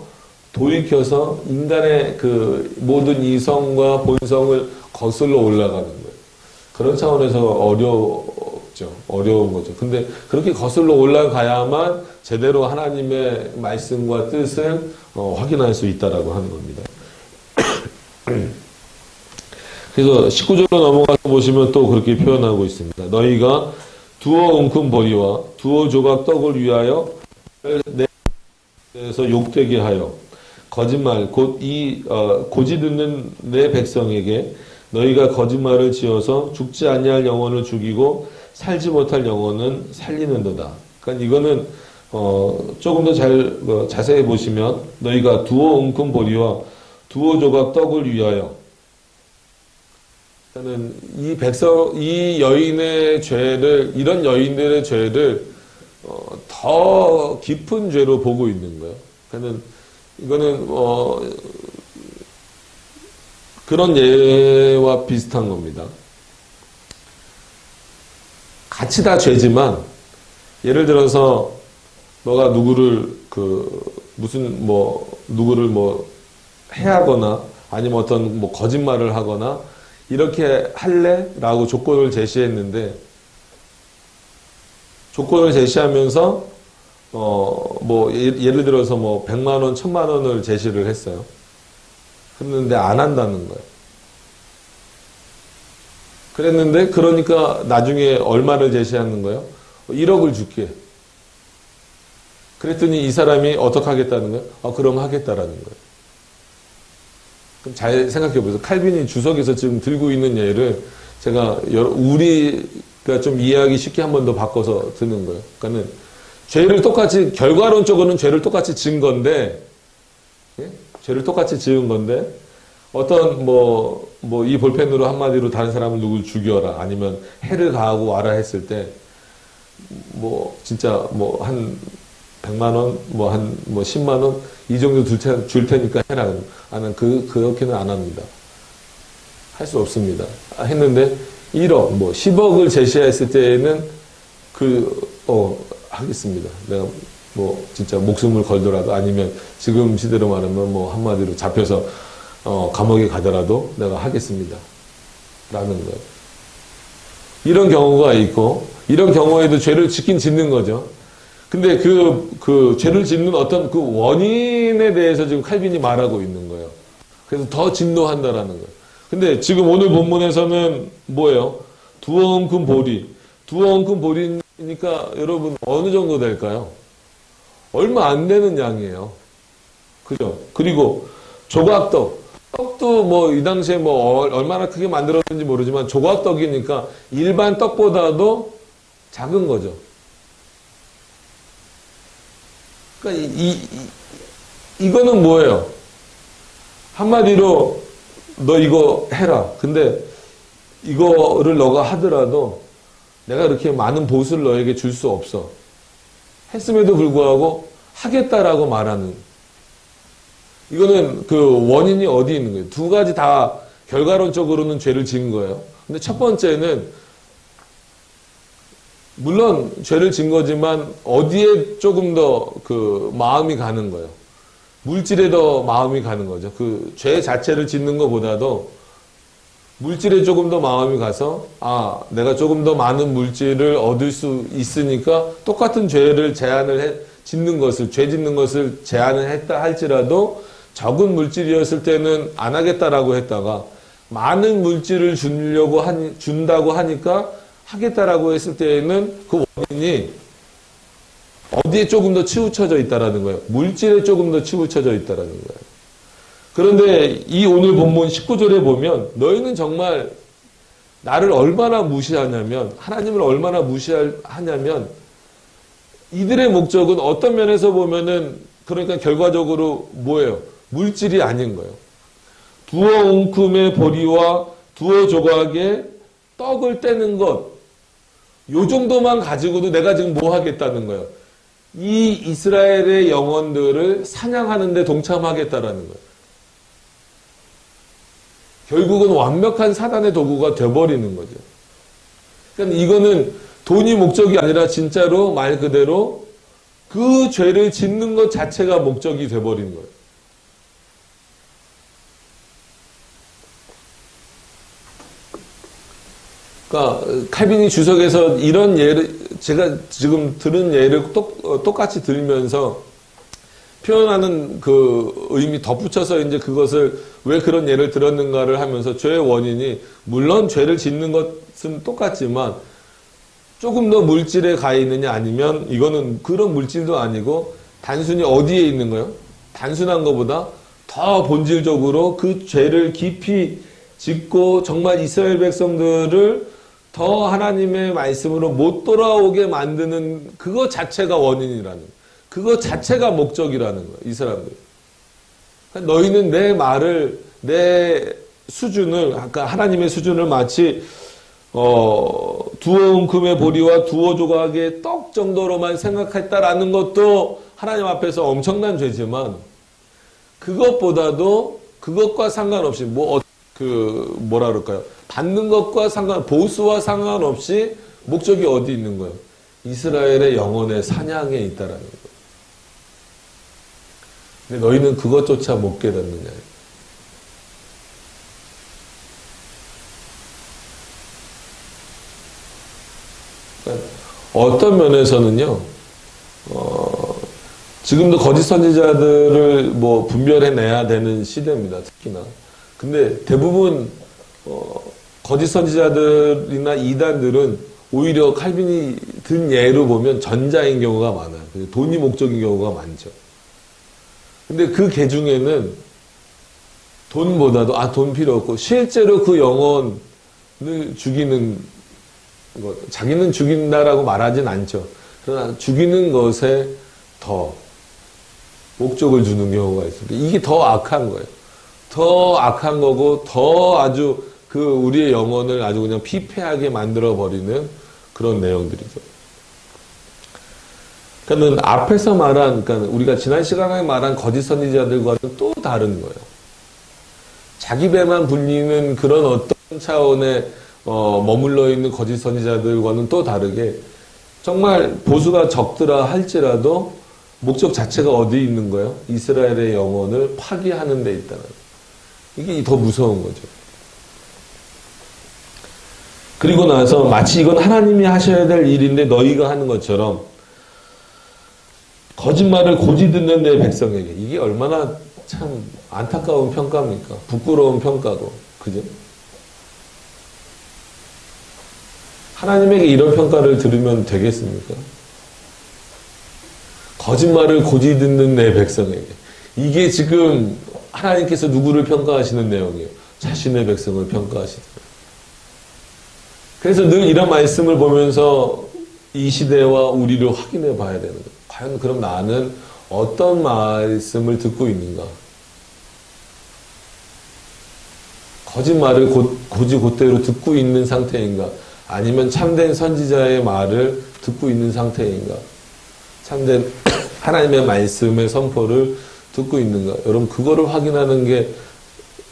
S1: 돌이켜서 인간의 그 모든 이성과 본성을 거슬러 올라가는 거예요. 그런 차원에서 어려운 거죠. 근데 그렇게 거슬러 올라가야만 제대로 하나님의 말씀과 뜻을 확인할 수 있다라고 하는 겁니다. 그래서 19절로 넘어가서 보시면 또 그렇게 표현하고 있습니다. 너희가 두어 웅큼 보리와 두어 조각 떡을 위하여 내에서 욕되게 하여 거짓말 곧 고지 듣는 내 백성에게 너희가 거짓말을 지어서 죽지 아니할 영혼을 죽이고 살지 못할 영혼은 살리는도다. 그러니까 이거는 조금 더 자세히 보시면 너희가 두어 웅큼 보리와 두어 조각 떡을 위하여 저는 이 여인의 죄를, 이런 여인들의 죄를, 더 깊은 죄로 보고 있는 거예요. 이거는, 그런 예와 비슷한 겁니다. 같이 다 죄지만, 예를 들어서, 너가 누구를, 누구를 해하거나, 아니면 어떤 거짓말을 하거나, 이렇게 할래? 라고 조건을 제시했는데 조건을 제시하면서 예를 들어서 100만 원, 1000만 원을 제시를 했어요. 그랬는데 안 한다는 거예요. 그랬는데 그러니까 나중에 얼마를 제시하는 거예요? 1억을 줄게. 그랬더니 이 사람이 어떻게 하겠다는 거예요? 그럼 하겠다라는 거예요. 그럼 잘 생각해 보세요. 칼빈이 주석에서 지금 들고 있는 예를 제가 우리가 좀 이해하기 쉽게 한 번 더 바꿔서 드는 거예요. 그러니까는 죄를 똑같이 결과론적으로는 죄를 똑같이 지은 건데, 예? 죄를 똑같이 지은 건데 어떤 이 볼펜으로 한마디로 다른 사람을 누굴 죽여라 아니면 해를 가하고 와라 했을 때 진짜 한 100만 원, 한 10만 원, 이 정도 줄 테니까 해라. 나는 그렇게는 안 합니다. 할 수 없습니다. 했는데 1억, 10억을 제시했을 때에는 하겠습니다. 내가 진짜 목숨을 걸더라도 아니면 지금 시대로 말하면 한마디로 잡혀서 감옥에 가더라도 내가 하겠습니다. 라는 거예요. 이런 경우가 있고, 이런 경우에도 죄를 짓긴 짓는 거죠. 근데 그 죄를 짓는 어떤 그 원인에 대해서 지금 칼빈이 말하고 있는 거예요. 그래서 더 진노한다라는 거예요. 근데 지금 오늘 본문에서는 뭐예요? 두어 웅큼 보리. 두어 웅큼 보리니까 여러분 어느 정도 될까요? 얼마 안 되는 양이에요. 그죠? 그리고 조각떡. 떡도 이 당시에 얼마나 크게 만들었는지 모르지만 조각떡이니까 일반 떡보다도 작은 거죠. 그러니까 이거는 뭐예요? 한마디로 너 이거 해라. 근데 이거를 너가 하더라도 내가 그렇게 많은 보수를 너에게 줄 수 없어. 했음에도 불구하고 하겠다라고 말하는. 이거는 그 원인이 어디 있는 거예요? 두 가지 다 결과론적으로는 죄를 지은 거예요. 근데 첫 번째는 물론 죄를 진 거지만 어디에 조금 더 그 마음이 가는 거예요. 물질에 더 마음이 가는 거죠. 그 죄 자체를 짓는 것보다도 물질에 조금 더 마음이 가서 내가 조금 더 많은 물질을 얻을 수 있으니까 똑같은 죄를 짓는 것을 죄 짓는 것을 제한을 했다 할지라도 적은 물질이었을 때는 안 하겠다라고 했다가 많은 물질을 준다고 하니까 하겠다라고 했을 때에는 그 원인이 어디에 조금 더 치우쳐져 있다라는 거예요. 물질에 조금 더 치우쳐져 있다라는 거예요. 그런데 이 오늘 본문 19절에 보면 너희는 정말 나를 얼마나 무시하냐면 하나님을 얼마나 무시하냐면 이들의 목적은 어떤 면에서 보면은 그러니까 결과적으로 뭐예요? 물질이 아닌 거예요. 두어 웅큼의 보리와 두어 조각의 떡을 떼는 것, 요 정도만 가지고도 내가 지금 뭐 하겠다는 거예요. 이 이스라엘의 영혼들을 사냥하는 데 동참하겠다라는 거예요. 결국은 완벽한 사단의 도구가 돼버리는 거죠. 그러니까 이거는 돈이 목적이 아니라 진짜로 말 그대로 그 죄를 짓는 것 자체가 목적이 돼버린 거예요. 그러니까 칼빈이 주석에서 이런 예를 제가 지금 들은 예를 똑같이 들면서 표현하는 그 의미 덧붙여서 이제 그것을 왜 그런 예를 들었는가를 하면서 죄의 원인이 물론 죄를 짓는 것은 똑같지만 조금 더 물질에 가 있느냐 아니면 이거는 그런 물질도 아니고 단순히 어디에 있는 거예요? 단순한 것보다 더 본질적으로 그 죄를 깊이 짓고 정말 이스라엘 백성들을 더 하나님의 말씀으로 못 돌아오게 만드는 그것 자체가 원인이라는 거예요. 그것 자체가 목적이라는 거예요. 이 사람들. 그러니까 너희는 내 말을 내 수준을 아까 하나님의 수준을 마치 두어 웅큼의 보리와 두어 조각의 떡 정도로만 생각했다라는 것도 하나님 앞에서 엄청난 죄지만 그것보다도 그것과 상관없이 뭐라 그럴까요? 받는 것과 보수와 상관없이 목적이 어디 있는 거예요? 이스라엘의 영혼의 사냥에 있다라는 거예요. 근데 너희는 그것조차 못 깨닫느냐. 그러니까 어떤 면에서는요, 지금도 거짓 선지자들을 분별해내야 되는 시대입니다. 특히나. 근데 대부분, 거짓 선지자들이나 이단들은 오히려 칼빈이 든 예로 보면 전자인 경우가 많아요. 돈이 목적인 경우가 많죠. 근데 그 개 중에는 돈보다도 돈 필요 없고 실제로 그 영혼을 죽이는 것, 자기는 죽인다라고 말하진 않죠. 그러나 죽이는 것에 더 목적을 주는 경우가 있습니다. 이게 더 악한 거예요. 더 악한 거고 더 아주 그 우리의 영혼을 아주 그냥 피폐하게 만들어 버리는 그런 내용들이죠. 그러니까 앞에서 그러니까 우리가 지난 시간에 말한 거짓 선지자들과는 또 다른 거예요. 자기 배만 불리는 그런 어떤 차원에 머물러 있는 거짓 선지자들과는 또 다르게 정말 보수가 적더라 할지라도 목적 자체가 어디 있는 거예요? 이스라엘의 영혼을 파괴하는 데 있다는 거예요. 이게 더 무서운 거죠. 그리고 나서 마치 이건 하나님이 하셔야 될 일인데 너희가 하는 것처럼 거짓말을 고지 듣는 내 백성에게 이게 얼마나 참 안타까운 평가입니까? 부끄러운 평가고 그죠? 하나님에게 이런 평가를 들으면 되겠습니까? 거짓말을 고지 듣는 내 백성에게 이게 지금 하나님께서 누구를 평가하시는 내용이에요? 자신의 백성을 평가하시더라고요. 그래서 늘 이런 말씀을 보면서 이 시대와 우리를 확인해 봐야 되는 거예요. 과연 그럼 나는 어떤 말씀을 듣고 있는가? 거짓말을 곧대로 듣고 있는 상태인가? 아니면 참된 선지자의 말을 듣고 있는 상태인가? 참된 하나님의 말씀의 선포를 듣고 있는가? 여러분, 그거를 확인하는 게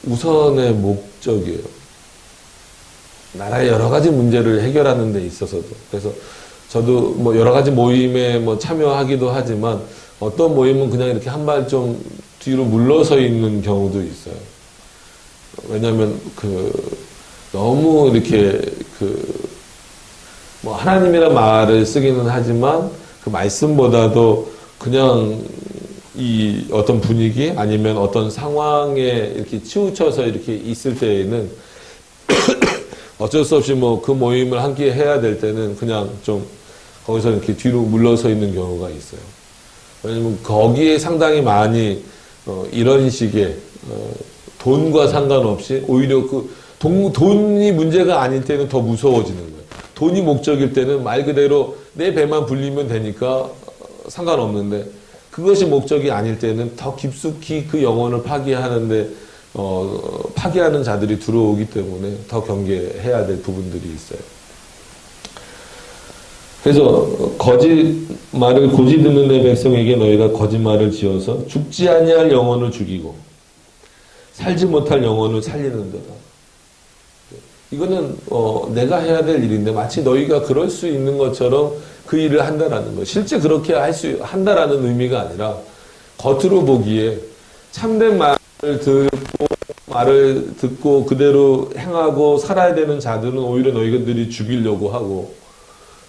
S1: 우선의 목적이에요. 나라의 여러 가지 문제를 해결하는 데 있어서도. 그래서 저도 뭐 여러 가지 모임에 뭐 참여하기도 하지만 어떤 모임은 그냥 이렇게 한 발 좀 뒤로 물러서 있는 경우도 있어요. 왜냐하면 너무 이렇게 뭐 하나님이란 말을 쓰기는 하지만 그 말씀보다도 그냥 이 어떤 분위기 아니면 어떤 상황에 이렇게 치우쳐서 이렇게 있을 때에는 어쩔 수 없이 뭐 그 모임을 함께 해야 될 때는 그냥 좀 거기서 이렇게 뒤로 물러서 있는 경우가 있어요. 왜냐면 거기에 상당히 많이 이런 식의 돈과 상관없이 오히려 돈이 문제가 아닐 때는 더 무서워지는 거예요. 돈이 목적일 때는 말 그대로 내 배만 불리면 되니까 상관없는데 그것이 목적이 아닐 때는 더 깊숙이 그 영혼을 파괴하는데 파괴하는 자들이 들어오기 때문에 더 경계해야 될 부분들이 있어요. 그래서 거짓말을 고지 듣는 내 백성에게 너희가 거짓말을 지어서 죽지 아니할 영혼을 죽이고 살지 못할 영혼을 살리는도다. 이거는 내가 해야 될 일인데 마치 너희가 그럴 수 있는 것처럼 그 일을 한다라는 거. 실제 그렇게 한다라는 의미가 아니라 겉으로 보기에 참된 말을 듣고 그대로 행하고 살아야 되는 자들은 오히려 너희들이 죽이려고 하고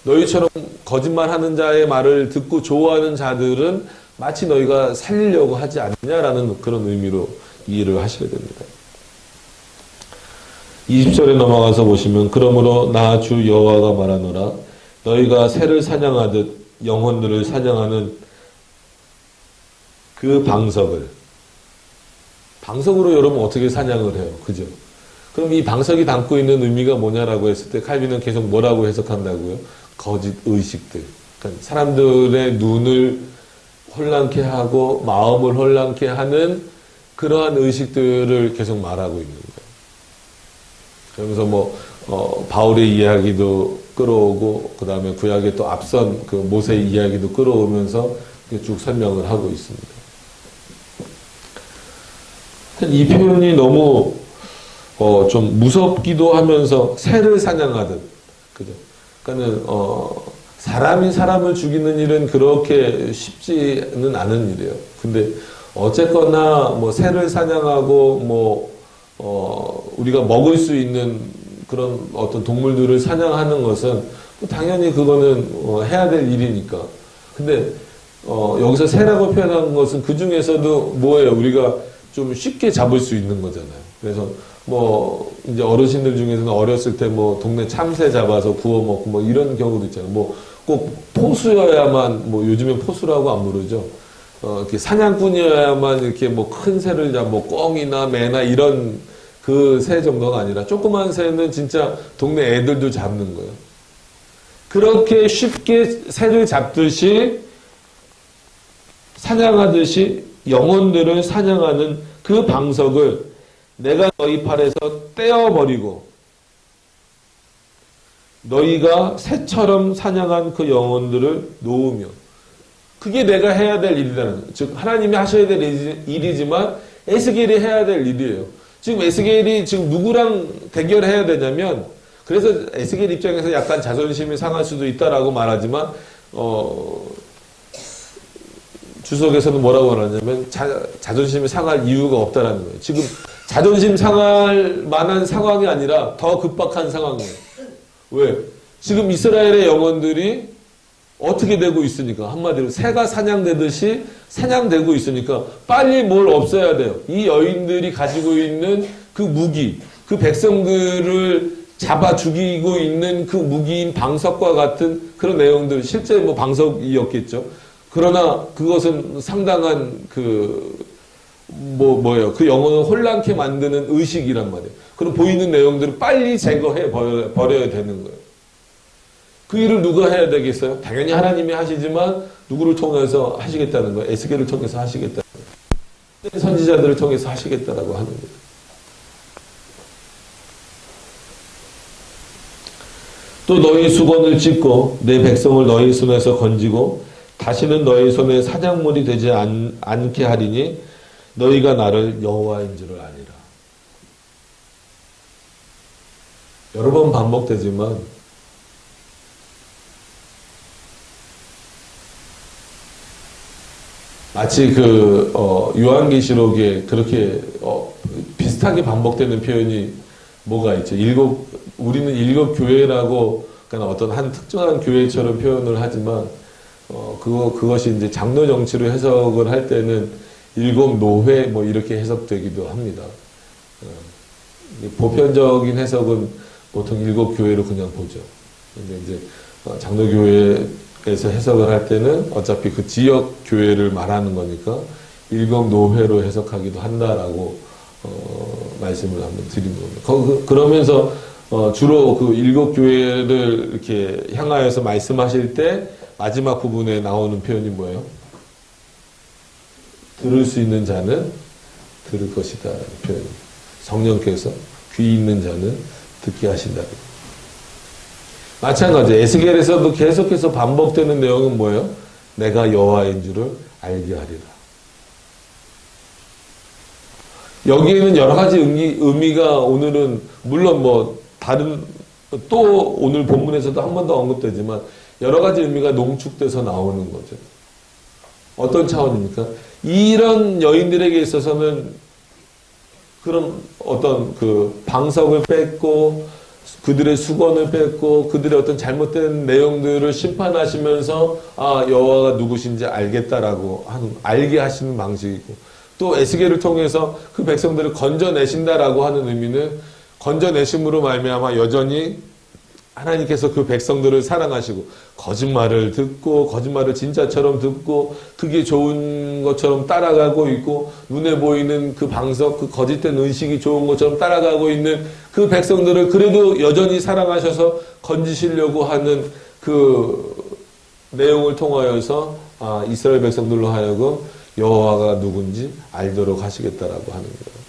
S1: 너희처럼 거짓말하는 자의 말을 듣고 좋아하는 자들은 마치 너희가 살리려고 하지 않냐라는 그런 의미로 이해를 하셔야 됩니다. 20절에 넘어가서 보시면 그러므로 나 주 여호와가 말하노라 너희가 새를 사냥하듯 영혼들을 사냥하는 그 방석으로 여러분 어떻게 사냥을 해요? 그죠? 그럼 이 방석이 담고 있는 의미가 뭐냐라고 했을 때 칼빈은 계속 뭐라고 해석한다고요? 거짓 의식들. 그러니까 사람들의 눈을 혼란케 하고 마음을 혼란케 하는 그러한 의식들을 계속 말하고 있는 거예요. 그러면서 바울의 이야기도 끌어오고 그 다음에 구약에 또 앞선 그 모세의 이야기도 끌어오면서 쭉 설명을 하고 있습니다. 이 표현이 너무 좀 무섭기도 하면서 새를 사냥하듯 그죠? 그러니까는 사람이 사람을 죽이는 일은 그렇게 쉽지는 않은 일이에요. 근데 어쨌거나 뭐 새를 사냥하고 우리가 먹을 수 있는 그런 어떤 동물들을 사냥하는 것은 당연히 그거는 해야 될 일이니까. 근데 여기서 새라고 표현한 것은 그 중에서도 뭐예요? 우리가 좀 쉽게 잡을 수 있는 거잖아요. 그래서 이제 어르신들 중에서는 어렸을 때 동네 참새 잡아서 구워 먹고 이런 경우도 있잖아요. 꼭 포수여야만 요즘엔 포수라고 안 부르죠. 이렇게 사냥꾼이어야만 이렇게 큰 새를 꿩이나 매나 이런 그 새 정도가 아니라 조그만 새는 진짜 동네 애들도 잡는 거예요. 그렇게 쉽게 새를 잡듯이 사냥하듯이 영혼들을 사냥하는 그 방석을 내가 너희 팔에서 떼어버리고 너희가 새처럼 사냥한 그 영혼들을 놓으며 그게 내가 해야 될 일이라는 거예요. 즉 하나님이 하셔야 될 일이지만 에스겔이 해야 될 일이에요. 지금 에스겔이 지금 누구랑 대결해야 되냐면 그래서 에스겔 입장에서 약간 자존심이 상할 수도 있다라고 말하지만 주석에서는 뭐라고 말하냐면 자존심이 상할 이유가 없다라는 거예요. 지금 자존심 상할 만한 상황이 아니라 더 급박한 상황이에요. 왜? 지금 이스라엘의 영혼들이 어떻게 되고 있으니까 한마디로 새가 사냥되듯이 사냥되고 있으니까 빨리 뭘 없애야 돼요. 이 여인들이 가지고 있는 그 무기, 그 백성들을 잡아 죽이고 있는 그 무기인 방석과 같은 그런 내용들 실제 방석이었겠죠. 그러나 그것은 상당한 뭐예요? 그 영혼을 혼란케 만드는 의식이란 말이에요. 그럼 보이는 내용들을 빨리 제거해 버려야 되는 거예요. 그 일을 누가 해야 되겠어요? 당연히 하나님이 하시지만 누구를 통해서 하시겠다는 거예요? 에스겔을 통해서 하시겠다는 거예요. 선지자들을 통해서 하시겠다라고 하는 거예요. 또 너희 수건을 찢고 내 백성을 너희 손에서 건지고 다시는 너희 손에 사냥물이 되지 않게 하리니 너희가 나를 여호와인 줄을 아니라. 여러 번 반복되지만 마치 요한계시록에 그렇게 비슷하게 반복되는 표현이 뭐가 있죠? 우리는 일곱 교회라고 그러니까 어떤 한 특정한 교회처럼 표현을 하지만 그것이 이제 장로 정치로 해석을 할 때는 일곱 노회 뭐 이렇게 해석되기도 합니다. 보편적인 해석은 보통 일곱 교회로 그냥 보죠. 근데 이제 장로교회에서 해석을 할 때는 어차피 그 지역 교회를 말하는 거니까 일곱 노회로 해석하기도 한다라고 말씀을 한번 드린 겁니다. 그러면서 주로 그 일곱 교회를 이렇게 향하여서 말씀하실 때 마지막 부분에 나오는 표현이 뭐예요? 들을 수 있는 자는 들을 것이다. 표현입니다. 성령께서 귀 있는 자는 듣게 하신다. 마찬가지 에스겔에서도 계속해서 반복되는 내용은 뭐예요? 내가 여호와인 줄을 알게 하리라. 여기에는 여러 가지 의미가 오늘은 물론 뭐 다른 또 오늘 본문에서도 한 번 더 언급되지만 여러 가지 의미가 농축돼서 나오는 거죠. 어떤 차원입니까? 이런 여인들에게 있어서는 그런 어떤 그 방석을 뺏고 그들의 수건을 뺏고 그들의 어떤 잘못된 내용들을 심판하시면서 여호와가 누구신지 알겠다라고 알게 하시는 방식이고 또 에스겔을 통해서 그 백성들을 건져내신다라고 하는 의미는 건져내심으로 말미암아 여전히 하나님께서 그 백성들을 사랑하시고 거짓말을 듣고 거짓말을 진짜처럼 듣고 그게 좋은 것처럼 따라가고 있고 눈에 보이는 그 방석 그 거짓된 의식이 좋은 것처럼 따라가고 있는 그 백성들을 그래도 여전히 사랑하셔서 건지시려고 하는 그 내용을 통하여서 이스라엘 백성들로 하여금 여호와가 누군지 알도록 하시겠다라고 하는 거예요.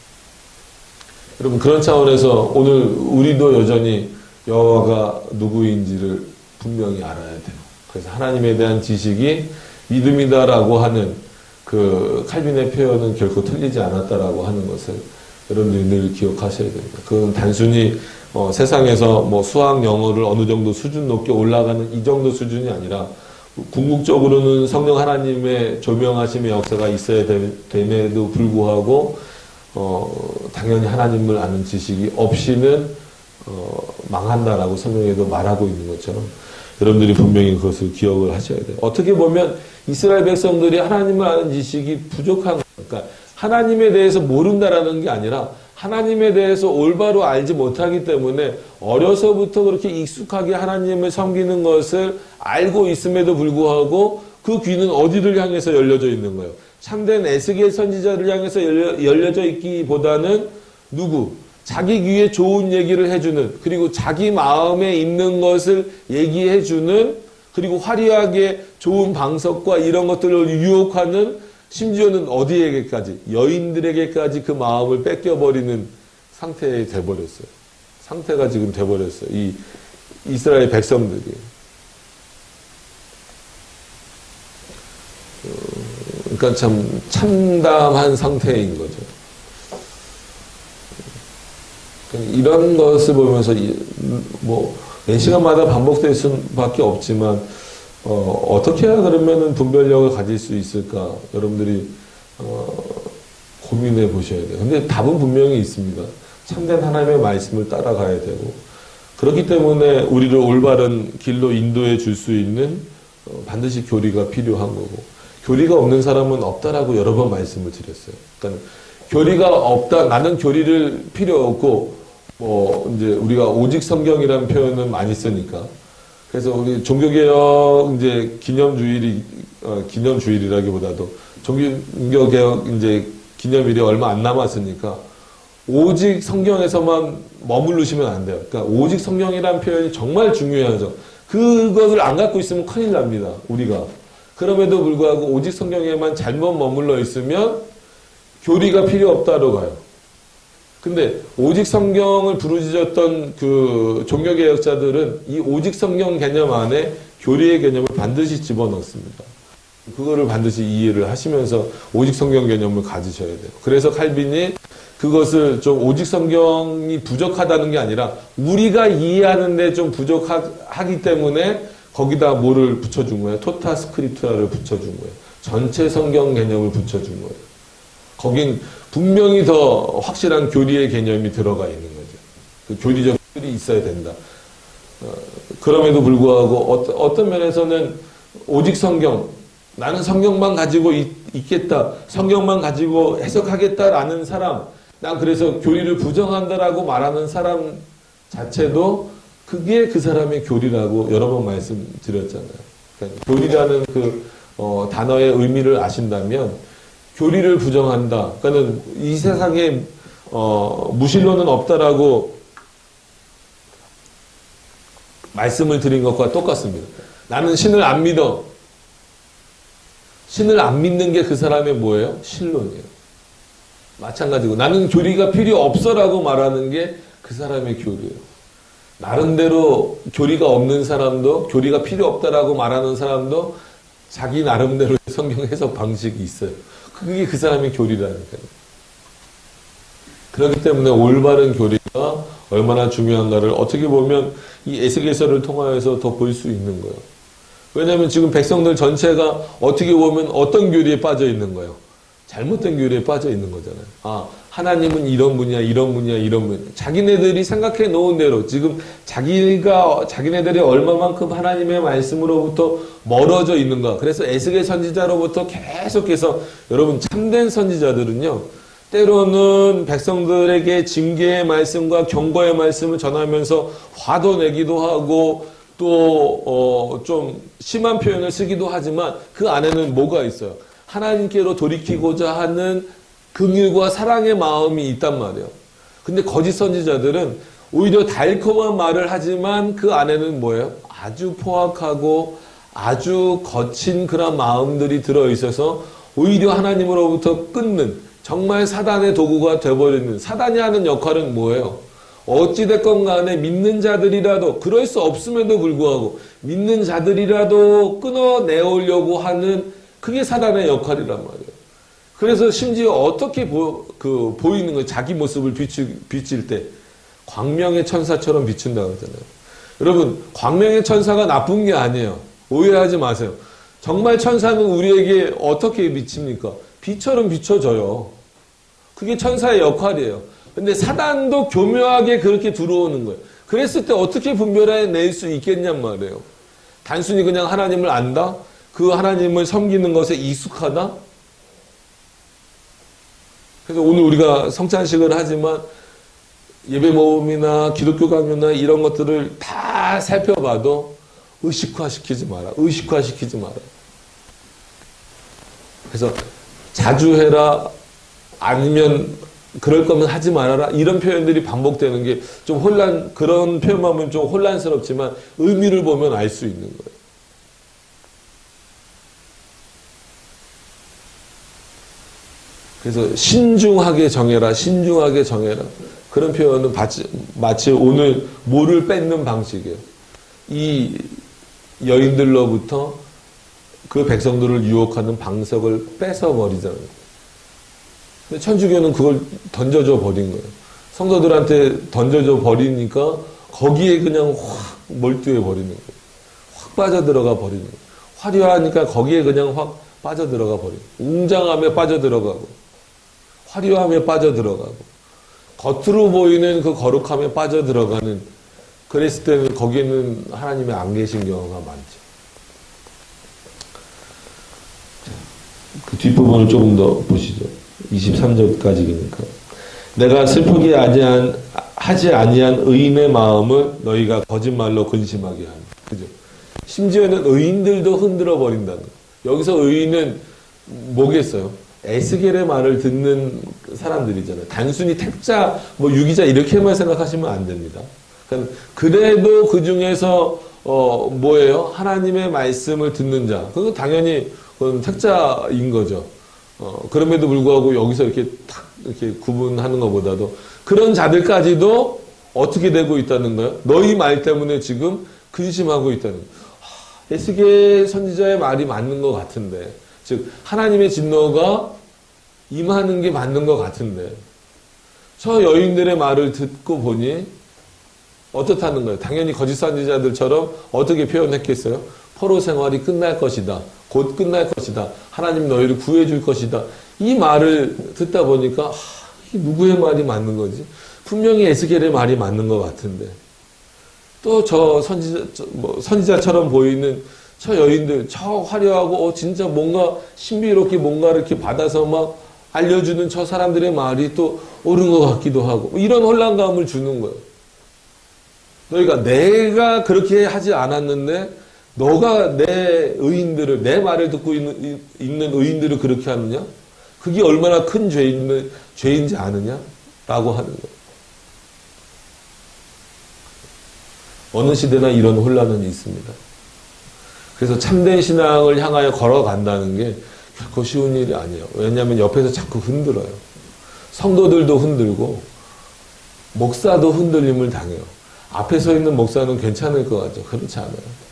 S1: 여러분 그런 차원에서 오늘 우리도 여전히 여호와가 누구인지를 분명히 알아야 돼요. 그래서 하나님에 대한 지식이 믿음이다라고 하는 그 칼빈의 표현은 결코 틀리지 않았다라고 하는 것을 여러분들이 늘 기억하셔야 됩니다. 그건 단순히 세상에서 뭐 수학 영어를 어느 정도 수준 높게 올라가는 이 정도 수준이 아니라 궁극적으로는 성령 하나님의 조명하심의 역사가 있어야 됨에도 불구하고 당연히 하나님을 아는 지식이 없이는 망한다라고 성경에도 말하고 있는 것처럼 여러분들이 분명히 그것을 기억을 하셔야 돼요. 어떻게 보면 이스라엘 백성들이 하나님을 아는 지식이 부족한 그러니까 하나님에 대해서 모른다라는 게 아니라 하나님에 대해서 올바로 알지 못하기 때문에 어려서부터 그렇게 익숙하게 하나님을 섬기는 것을 알고 있음에도 불구하고 그 귀는 어디를 향해서 열려져 있는 거예요? 참된 에스겔 선지자를 향해서 열려져 있기보다는 누구? 자기 귀에 좋은 얘기를 해주는 그리고 자기 마음에 있는 것을 얘기해주는 그리고 화려하게 좋은 방석과 이런 것들을 유혹하는 심지어는 어디에게까지 여인들에게까지 그 마음을 뺏겨버리는 상태에 돼버렸어요. 상태가 지금 돼버렸어요. 이 이스라엘 백성들이. 그러니까 참 참담한 상태인 거죠. 이런 것을 보면서 뭐 4시간마다 반복될 수밖에 없지만 어떻게 해야 그러면은 분별력을 가질 수 있을까? 여러분들이 고민해 보셔야 돼요. 근데 답은 분명히 있습니다. 참된 하나님의 말씀을 따라가야 되고 그렇기 때문에 우리를 올바른 길로 인도해 줄 수 있는 반드시 교리가 필요한 거고 교리가 없는 사람은 없다라고 여러 번 말씀을 드렸어요. 그러니까 교리가 없다. 나는 교리를 필요 없고 이제 우리가 오직 성경이라는 표현을 많이 쓰니까 그래서 우리 종교개혁 이제 기념주일이라기보다도 종교개혁 이제 기념일이 얼마 안 남았으니까 오직 성경에서만 머무르시면 안 돼요. 그러니까 오직 성경이라는 표현이 정말 중요하죠. 그것을 안 갖고 있으면 큰일 납니다. 우리가. 그럼에도 불구하고 오직 성경에만 잘못 머물러 있으면 교리가 필요 없다로 가요. 근데 오직 성경을 부르짖었던 그 종교개혁자들은 이 오직 성경 개념 안에 교리의 개념을 반드시 집어넣습니다. 그거를 반드시 이해를 하시면서 오직 성경 개념을 가지셔야 돼요. 그래서 칼빈이 그것을 좀 오직 성경이 부족하다는 게 아니라 우리가 이해하는데 좀 부족하기 때문에 거기다 뭐를 붙여준 거예요? 토타 스크립투라를 붙여준 거예요. 전체 성경 개념을 붙여준 거예요. 거긴 분명히 더 확실한 교리의 개념이 들어가 있는 거죠. 그 교리적 틀이 있어야 된다. 그럼에도 불구하고 어떤 면에서는 오직 성경, 나는 성경만 가지고 있겠다, 성경만 가지고 해석하겠다라는 사람, 난 그래서 교리를 부정한다라고 말하는 사람 자체도 그게 그 사람의 교리라고 여러 번 말씀드렸잖아요. 그러니까 교리라는 그 단어의 의미를 아신다면 교리를 부정한다. 그러니까는 이 세상에 무신론은 없다라고 말씀을 드린 것과 똑같습니다. 나는 신을 안 믿어. 신을 안 믿는 게 그 사람의 뭐예요? 신론이에요. 마찬가지고 나는 교리가 필요 없어라고 말하는 게 그 사람의 교리예요. 나름대로 교리가 없는 사람도 교리가 필요 없다라고 말하는 사람도 자기 나름대로 성경 해석 방식이 있어요. 그게 그 사람의 교리라니까요. 그렇기 때문에 올바른 교리가 얼마나 중요한가를 어떻게 보면 이 에스겔서를 통하여서 더 볼 수 있는 거예요. 왜냐하면 지금 백성들 전체가 어떻게 보면 어떤 교리에 빠져 있는 거예요? 잘못된 교리에 빠져 있는 거잖아요. 아, 하나님은 이런 분이야, 이런 분이야, 이런 분. 자기네들이 생각해 놓은 대로 지금 자기네들이 얼마만큼 하나님의 말씀으로부터 멀어져 있는가. 그래서 에스겔 선지자로부터 계속해서 여러분 참된 선지자들은요. 때로는 백성들에게 징계의 말씀과 경고의 말씀을 전하면서 화도 내기도 하고 또 좀 심한 표현을 쓰기도 하지만 그 안에는 뭐가 있어요? 하나님께로 돌이키고자 하는 긍휼과 사랑의 마음이 있단 말이에요. 근데 거짓 선지자들은 오히려 달콤한 말을 하지만 그 안에는 뭐예요? 아주 포악하고 아주 거친 그런 마음들이 들어있어서 오히려 하나님으로부터 끊는 정말 사단의 도구가 되어버리는 사단이 하는 역할은 뭐예요? 어찌됐건 간에 믿는 자들이라도 그럴 수 없음에도 불구하고 믿는 자들이라도 끊어내오려고 하는 그게 사단의 역할이란 말이에요. 그래서 심지어 어떻게 보이는 거예요? 자기 모습을 비칠 때 광명의 천사처럼 비춘다고 하잖아요. 여러분 광명의 천사가 나쁜 게 아니에요. 오해하지 마세요. 정말 천사는 우리에게 어떻게 비칩니까? 비처럼 비춰져요. 그게 천사의 역할이에요. 근데 사단도 교묘하게 그렇게 들어오는 거예요. 그랬을 때 어떻게 분별해낼 수 있겠냔 말이에요. 단순히 그냥 하나님을 안다? 그 하나님을 섬기는 것에 익숙하다? 그래서 오늘 우리가 성찬식을 하지만 예배 모임이나 기독교 강요나 이런 것들을 다 살펴봐도 의식화시키지 마라. 의식화시키지 마라. 그래서 자주 해라. 아니면 그럴 거면 하지 말아라. 이런 표현들이 반복되는 게 좀 그런 표현만 하면 좀 혼란스럽지만 의미를 보면 알 수 있는 거예요. 그래서 신중하게 정해라. 신중하게 정해라. 그런 표현은 마치 오늘 모를 뺏는 방식이에요. 이 여인들로부터 그 백성들을 유혹하는 방석을 뺏어버리잖아요. 근데 천주교는 그걸 던져줘 버린 거예요. 성도들한테 던져줘 버리니까 거기에 그냥 확 몰두해 버리는 거예요. 확 빠져들어가 버리는 거예요. 화려하니까 거기에 그냥 확 빠져들어가 버리는 거예요. 웅장함에 빠져들어가고 화려함에 빠져들어가고 겉으로 보이는 그 거룩함에 빠져들어가는 그랬을 때는 거기에는 하나님이 안 계신 경우가 많죠. 그 뒷부분을 조금 더 보시죠. 23절까지니까. 내가 슬프게 하지 아니한 의인의 마음을 너희가 거짓말로 근심하게 하니. 그죠? 심지어는 의인들도 흔들어 버린다는 거예요. 여기서 의인은 뭐겠어요? 에스겔의 말을 듣는 사람들이잖아요. 단순히 택자, 유기자 이렇게만 생각하시면 안 됩니다. 그래도 그 중에서 뭐예요? 하나님의 말씀을 듣는 자. 그건 당연히 그건 택자인 거죠. 그럼에도 불구하고 여기서 이렇게 탁 이렇게 구분하는 것보다도 그런 자들까지도 어떻게 되고 있다는 거예요? 너희 말 때문에 지금 근심하고 있다는 거예요. 에스겔 선지자의 말이 맞는 것 같은데, 즉 하나님의 진노가 임하는 게 맞는 것 같은데, 저 여인들의 말을 듣고 보니 어떻다는 거예요? 당연히 거짓 선지자들처럼 어떻게 표현했겠어요? 포로 생활이 끝날 것이다. 곧 끝날 것이다. 하나님 너희를 구해줄 것이다. 이 말을 듣다 보니까 이게 누구의 말이 맞는 거지? 분명히 에스겔의 말이 맞는 것 같은데, 또 저 선지자처럼 보이는 저 여인들, 저 화려하고 진짜 뭔가 신비롭게 뭔가 이렇게 받아서 막 알려주는 저 사람들의 말이 또 옳은 것 같기도 하고, 이런 혼란감을 주는 거예요. 너희가 내가 그렇게 하지 않았는데 너가 내 의인들을, 내 말을 듣고 있는 의인들을 그렇게 하느냐? 그게 얼마나 큰 죄인지 아느냐? 라고 하는 거예요. 어느 시대나 이런 혼란은 있습니다. 그래서 참된 신앙을 향하여 걸어간다는 게 결코 쉬운 일이 아니에요. 왜냐하면 옆에서 자꾸 흔들어요. 성도들도 흔들고 목사도 흔들림을 당해요. 앞에 서 있는 목사는 괜찮을 것 같죠. 그렇지 않아요.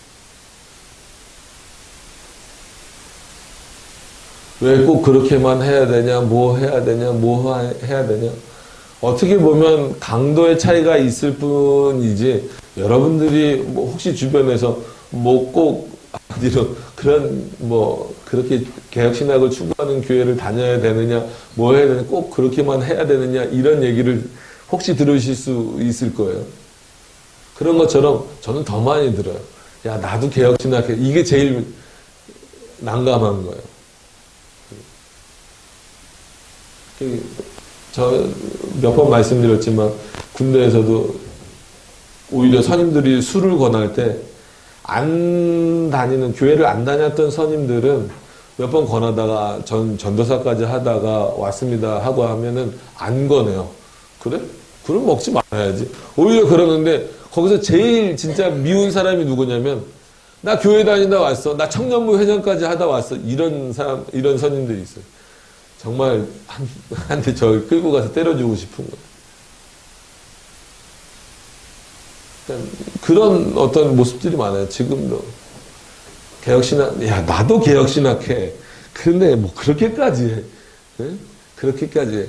S1: 왜 꼭 그렇게만 해야 되냐, 뭐 해야 되냐, 뭐 해야 되냐. 어떻게 보면 강도의 차이가 있을 뿐이지, 여러분들이 뭐 혹시 주변에서 뭐 꼭 그런 뭐 그렇게 개혁신학을 추구하는 교회를 다녀야 되느냐, 뭐 해야 되느냐, 꼭 그렇게만 해야 되느냐, 이런 얘기를 혹시 들으실 수 있을 거예요. 그런 것처럼 저는 더 많이 들어요. 야, 나도 개혁신학해. 이게 제일 난감한 거예요. 저 몇 번 말씀드렸지만 군대에서도 오히려 선임들이 술을 권할 때 안 다니는, 교회를 안 다녔던 선임들은 몇 번 권하다가 전도사까지 하다가 왔습니다 하고 하면은 안 권해요. 그래? 그럼 먹지 말아야지. 오히려 그러는데 거기서 제일 진짜 미운 사람이 누구냐면, 나 교회 다니다 왔어. 나 청년부 회장까지 하다 왔어. 이런 사람, 이런 선임들이 있어요. 정말 한 대 저 끌고 가서 때려주고 싶은 거예요. 그런 어떤 모습들이 많아요. 지금도. 개혁신학, 야, 나도 개혁신학해. 근데 뭐 그렇게까지 해. 네? 그렇게까지 해.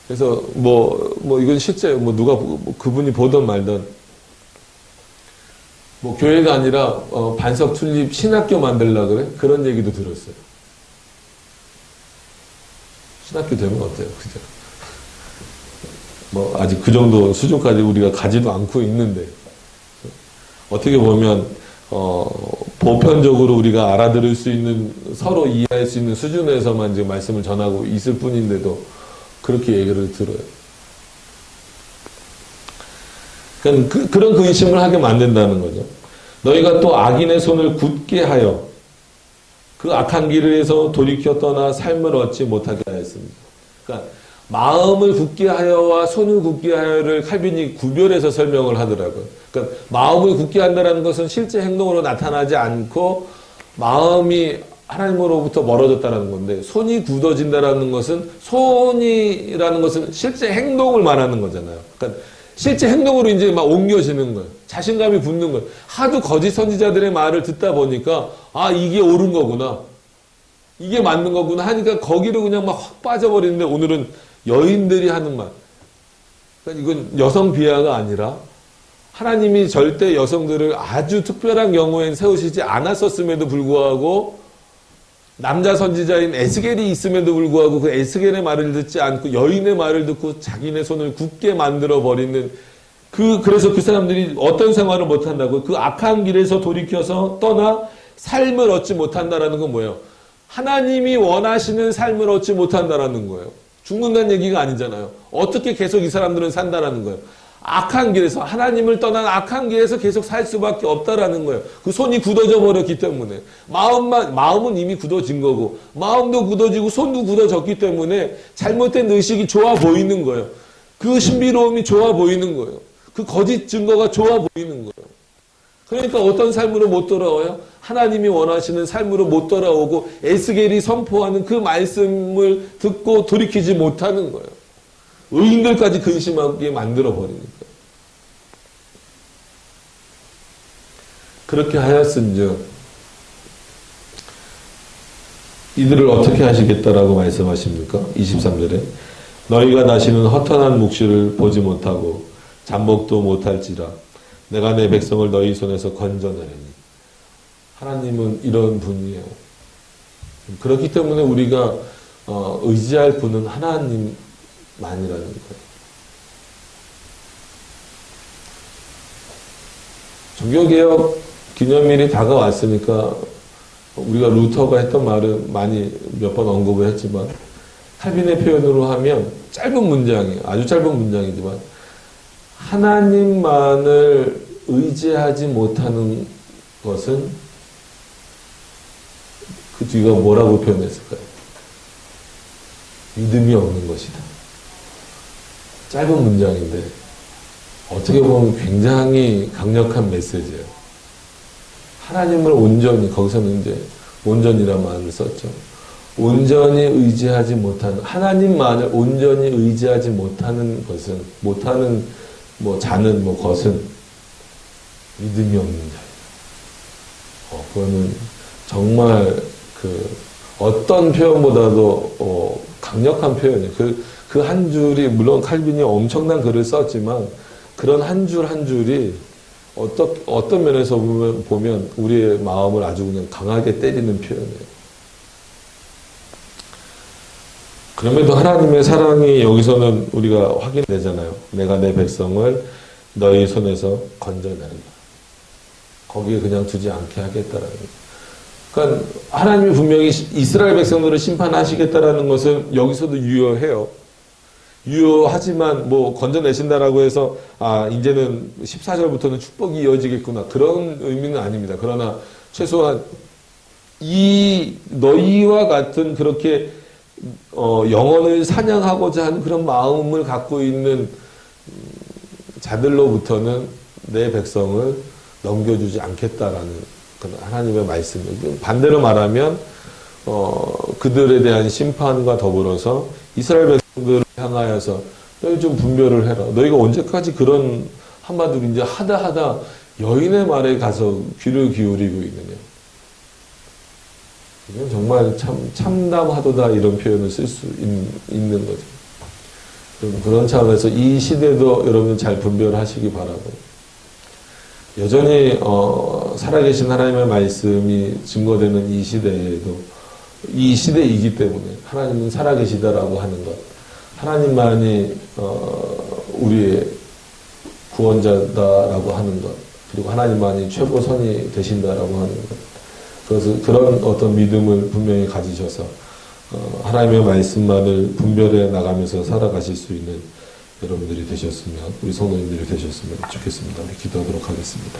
S1: 그래서 이건 실제 누가 그분이 보던 말던, 교회가 아니라 반석 튤립 신학교 만들려고 그래? 그런 얘기도 들었어요. 신학교 되면 어때요? 그죠? 아직 그 정도 수준까지 우리가 가지도 않고 있는데, 어떻게 보면, 보편적으로 우리가 알아들을 수 있는, 서로 이해할 수 있는 수준에서만 지금 말씀을 전하고 있을 뿐인데도 그렇게 얘기를 들어요. 그러니까 그런 근심을 하게 만든다는 거죠. 너희가 또 악인의 손을 굳게 하여 그 악한 길에서 돌이켜 떠나 삶을 얻지 못하게 하였습니다. 그러니까 마음을 굳게 하여와 손을 굳게 하여를 칼빈이 구별해서 설명을 하더라고요. 그러니까 마음을 굳게 한다는 것은 실제 행동으로 나타나지 않고 마음이 하나님으로부터 멀어졌다는 건데, 손이 굳어진다는 것은, 손이라는 것은 실제 행동을 말하는 거잖아요. 그러니까 실제 행동으로 이제 막 옮겨지는 거예요. 자신감이 붙는 거예요. 하도 거짓 선지자들의 말을 듣다 보니까, 아, 이게 옳은 거구나. 이게 맞는 거구나 하니까 거기로 그냥 막 확 빠져버리는데, 오늘은 여인들이 하는 말. 그러니까 이건 여성 비하가 아니라 하나님이 절대 여성들을 아주 특별한 경우엔 세우시지 않았었음에도 불구하고 남자 선지자인 에스겔이 있음에도 불구하고 그 에스겔의 말을 듣지 않고 여인의 말을 듣고 자기네 손을 굳게 만들어 버리는, 그래서 그 사람들이 어떤 생활을 못 한다고? 그 악한 길에서 돌이켜서 떠나 삶을 얻지 못한다라는 건 뭐예요? 하나님이 원하시는 삶을 얻지 못한다라는 거예요. 죽는다는 얘기가 아니잖아요. 어떻게 계속 이 사람들은 산다라는 거예요. 악한 길에서, 하나님을 떠난 악한 길에서 계속 살 수밖에 없다라는 거예요. 그 손이 굳어져 버렸기 때문에. 마음은 이미 굳어진 거고, 마음도 굳어지고 손도 굳어졌기 때문에 잘못된 의식이 좋아 보이는 거예요. 그 신비로움이 좋아 보이는 거예요. 그 거짓 증거가 좋아 보이는 거예요. 그러니까 어떤 삶으로 못 돌아와요? 하나님이 원하시는 삶으로 못 돌아오고 에스겔이 선포하는 그 말씀을 듣고 돌이키지 못하는 거예요. 의인들까지 근심하게 만들어버리니까. 그렇게 하였은즉 이들을 어떻게 하시겠다라고 말씀하십니까? 23절에 너희가 다시는 허탄한 묵시를 보지 못하고 잠복도 못할지라 내가 내 백성을 너희 손에서 건져내리니. 하나님은 이런 분이에요. 그렇기 때문에 우리가 의지할 분은 하나님만이라는 거예요. 종교개혁 기념일이 다가왔으니까 우리가 루터가 했던 말은 많이 몇 번 언급을 했지만 칼빈의 표현으로 하면 짧은 문장이에요. 아주 짧은 문장이지만 하나님만을 의지하지 못하는 것은 그 뒤가 뭐라고 표현했을까요? 믿음이 없는 것이다. 짧은 문장인데 어떻게 보면 굉장히 강력한 메시지예요. 하나님을 온전히, 거기서는 이제 온전이라는 말을 썼죠. 온전히 의지하지 못하는, 하나님만을 온전히 의지하지 못하는 것은, 못하는 자는 것은 믿음이 없는 자예요. 그거는 정말 어떤 표현보다도 강력한 표현이에요. 그 한 줄이, 물론 칼빈이 엄청난 글을 썼지만 그런 한 줄 한 줄이 어떤 면에서 보면 우리의 마음을 아주 그냥 강하게 때리는 표현이에요. 그럼에도 하나님의 사랑이 여기서는 우리가 확인되잖아요. 내가 내 백성을 너희 손에서 건져내리라. 거기에 그냥 두지 않게 하겠다라는 거예요. 그러니까 하나님이 분명히 이스라엘 백성들을 심판하시겠다라는 것은 여기서도 유효해요. 유효하지만 건져내신다라고 해서 이제는 14절부터는 축복이 이어지겠구나, 그런 의미는 아닙니다. 그러나 최소한 이 너희와 같은 그렇게 영혼을 사냥하고자 하는 그런 마음을 갖고 있는 자들로부터는 내 백성을 넘겨주지 않겠다라는 그런 하나님의 말씀이에요. 반대로 말하면 그들에 대한 심판과 더불어서 이스라엘 백성들을 향하여서 너희 좀 분별을 해라. 너희가 언제까지 그런, 한마디로 이제 하다 여인의 말에 가서 귀를 기울이고 있느냐. 이건 정말 참담하도다, 이런 표현을 쓸 수 있는 거죠. 그런 차원에서 이 시대도 여러분 잘 분별하시기 바라고, 여전히 살아계신 하나님의 말씀이 증거되는 이 시대에도, 이 시대이기 때문에 하나님은 살아계시다라고 하는 것, 하나님만이 우리의 구원자다라고 하는 것, 그리고 하나님만이 최고선이 되신다라고 하는 것, 그래서 그런 어떤 믿음을 분명히 가지셔서 하나님의 말씀만을 분별해 나가면서 살아가실 수 있는 여러분들이 되셨으면, 우리 성도님들이 되셨으면 좋겠습니다. 기도하도록 하겠습니다.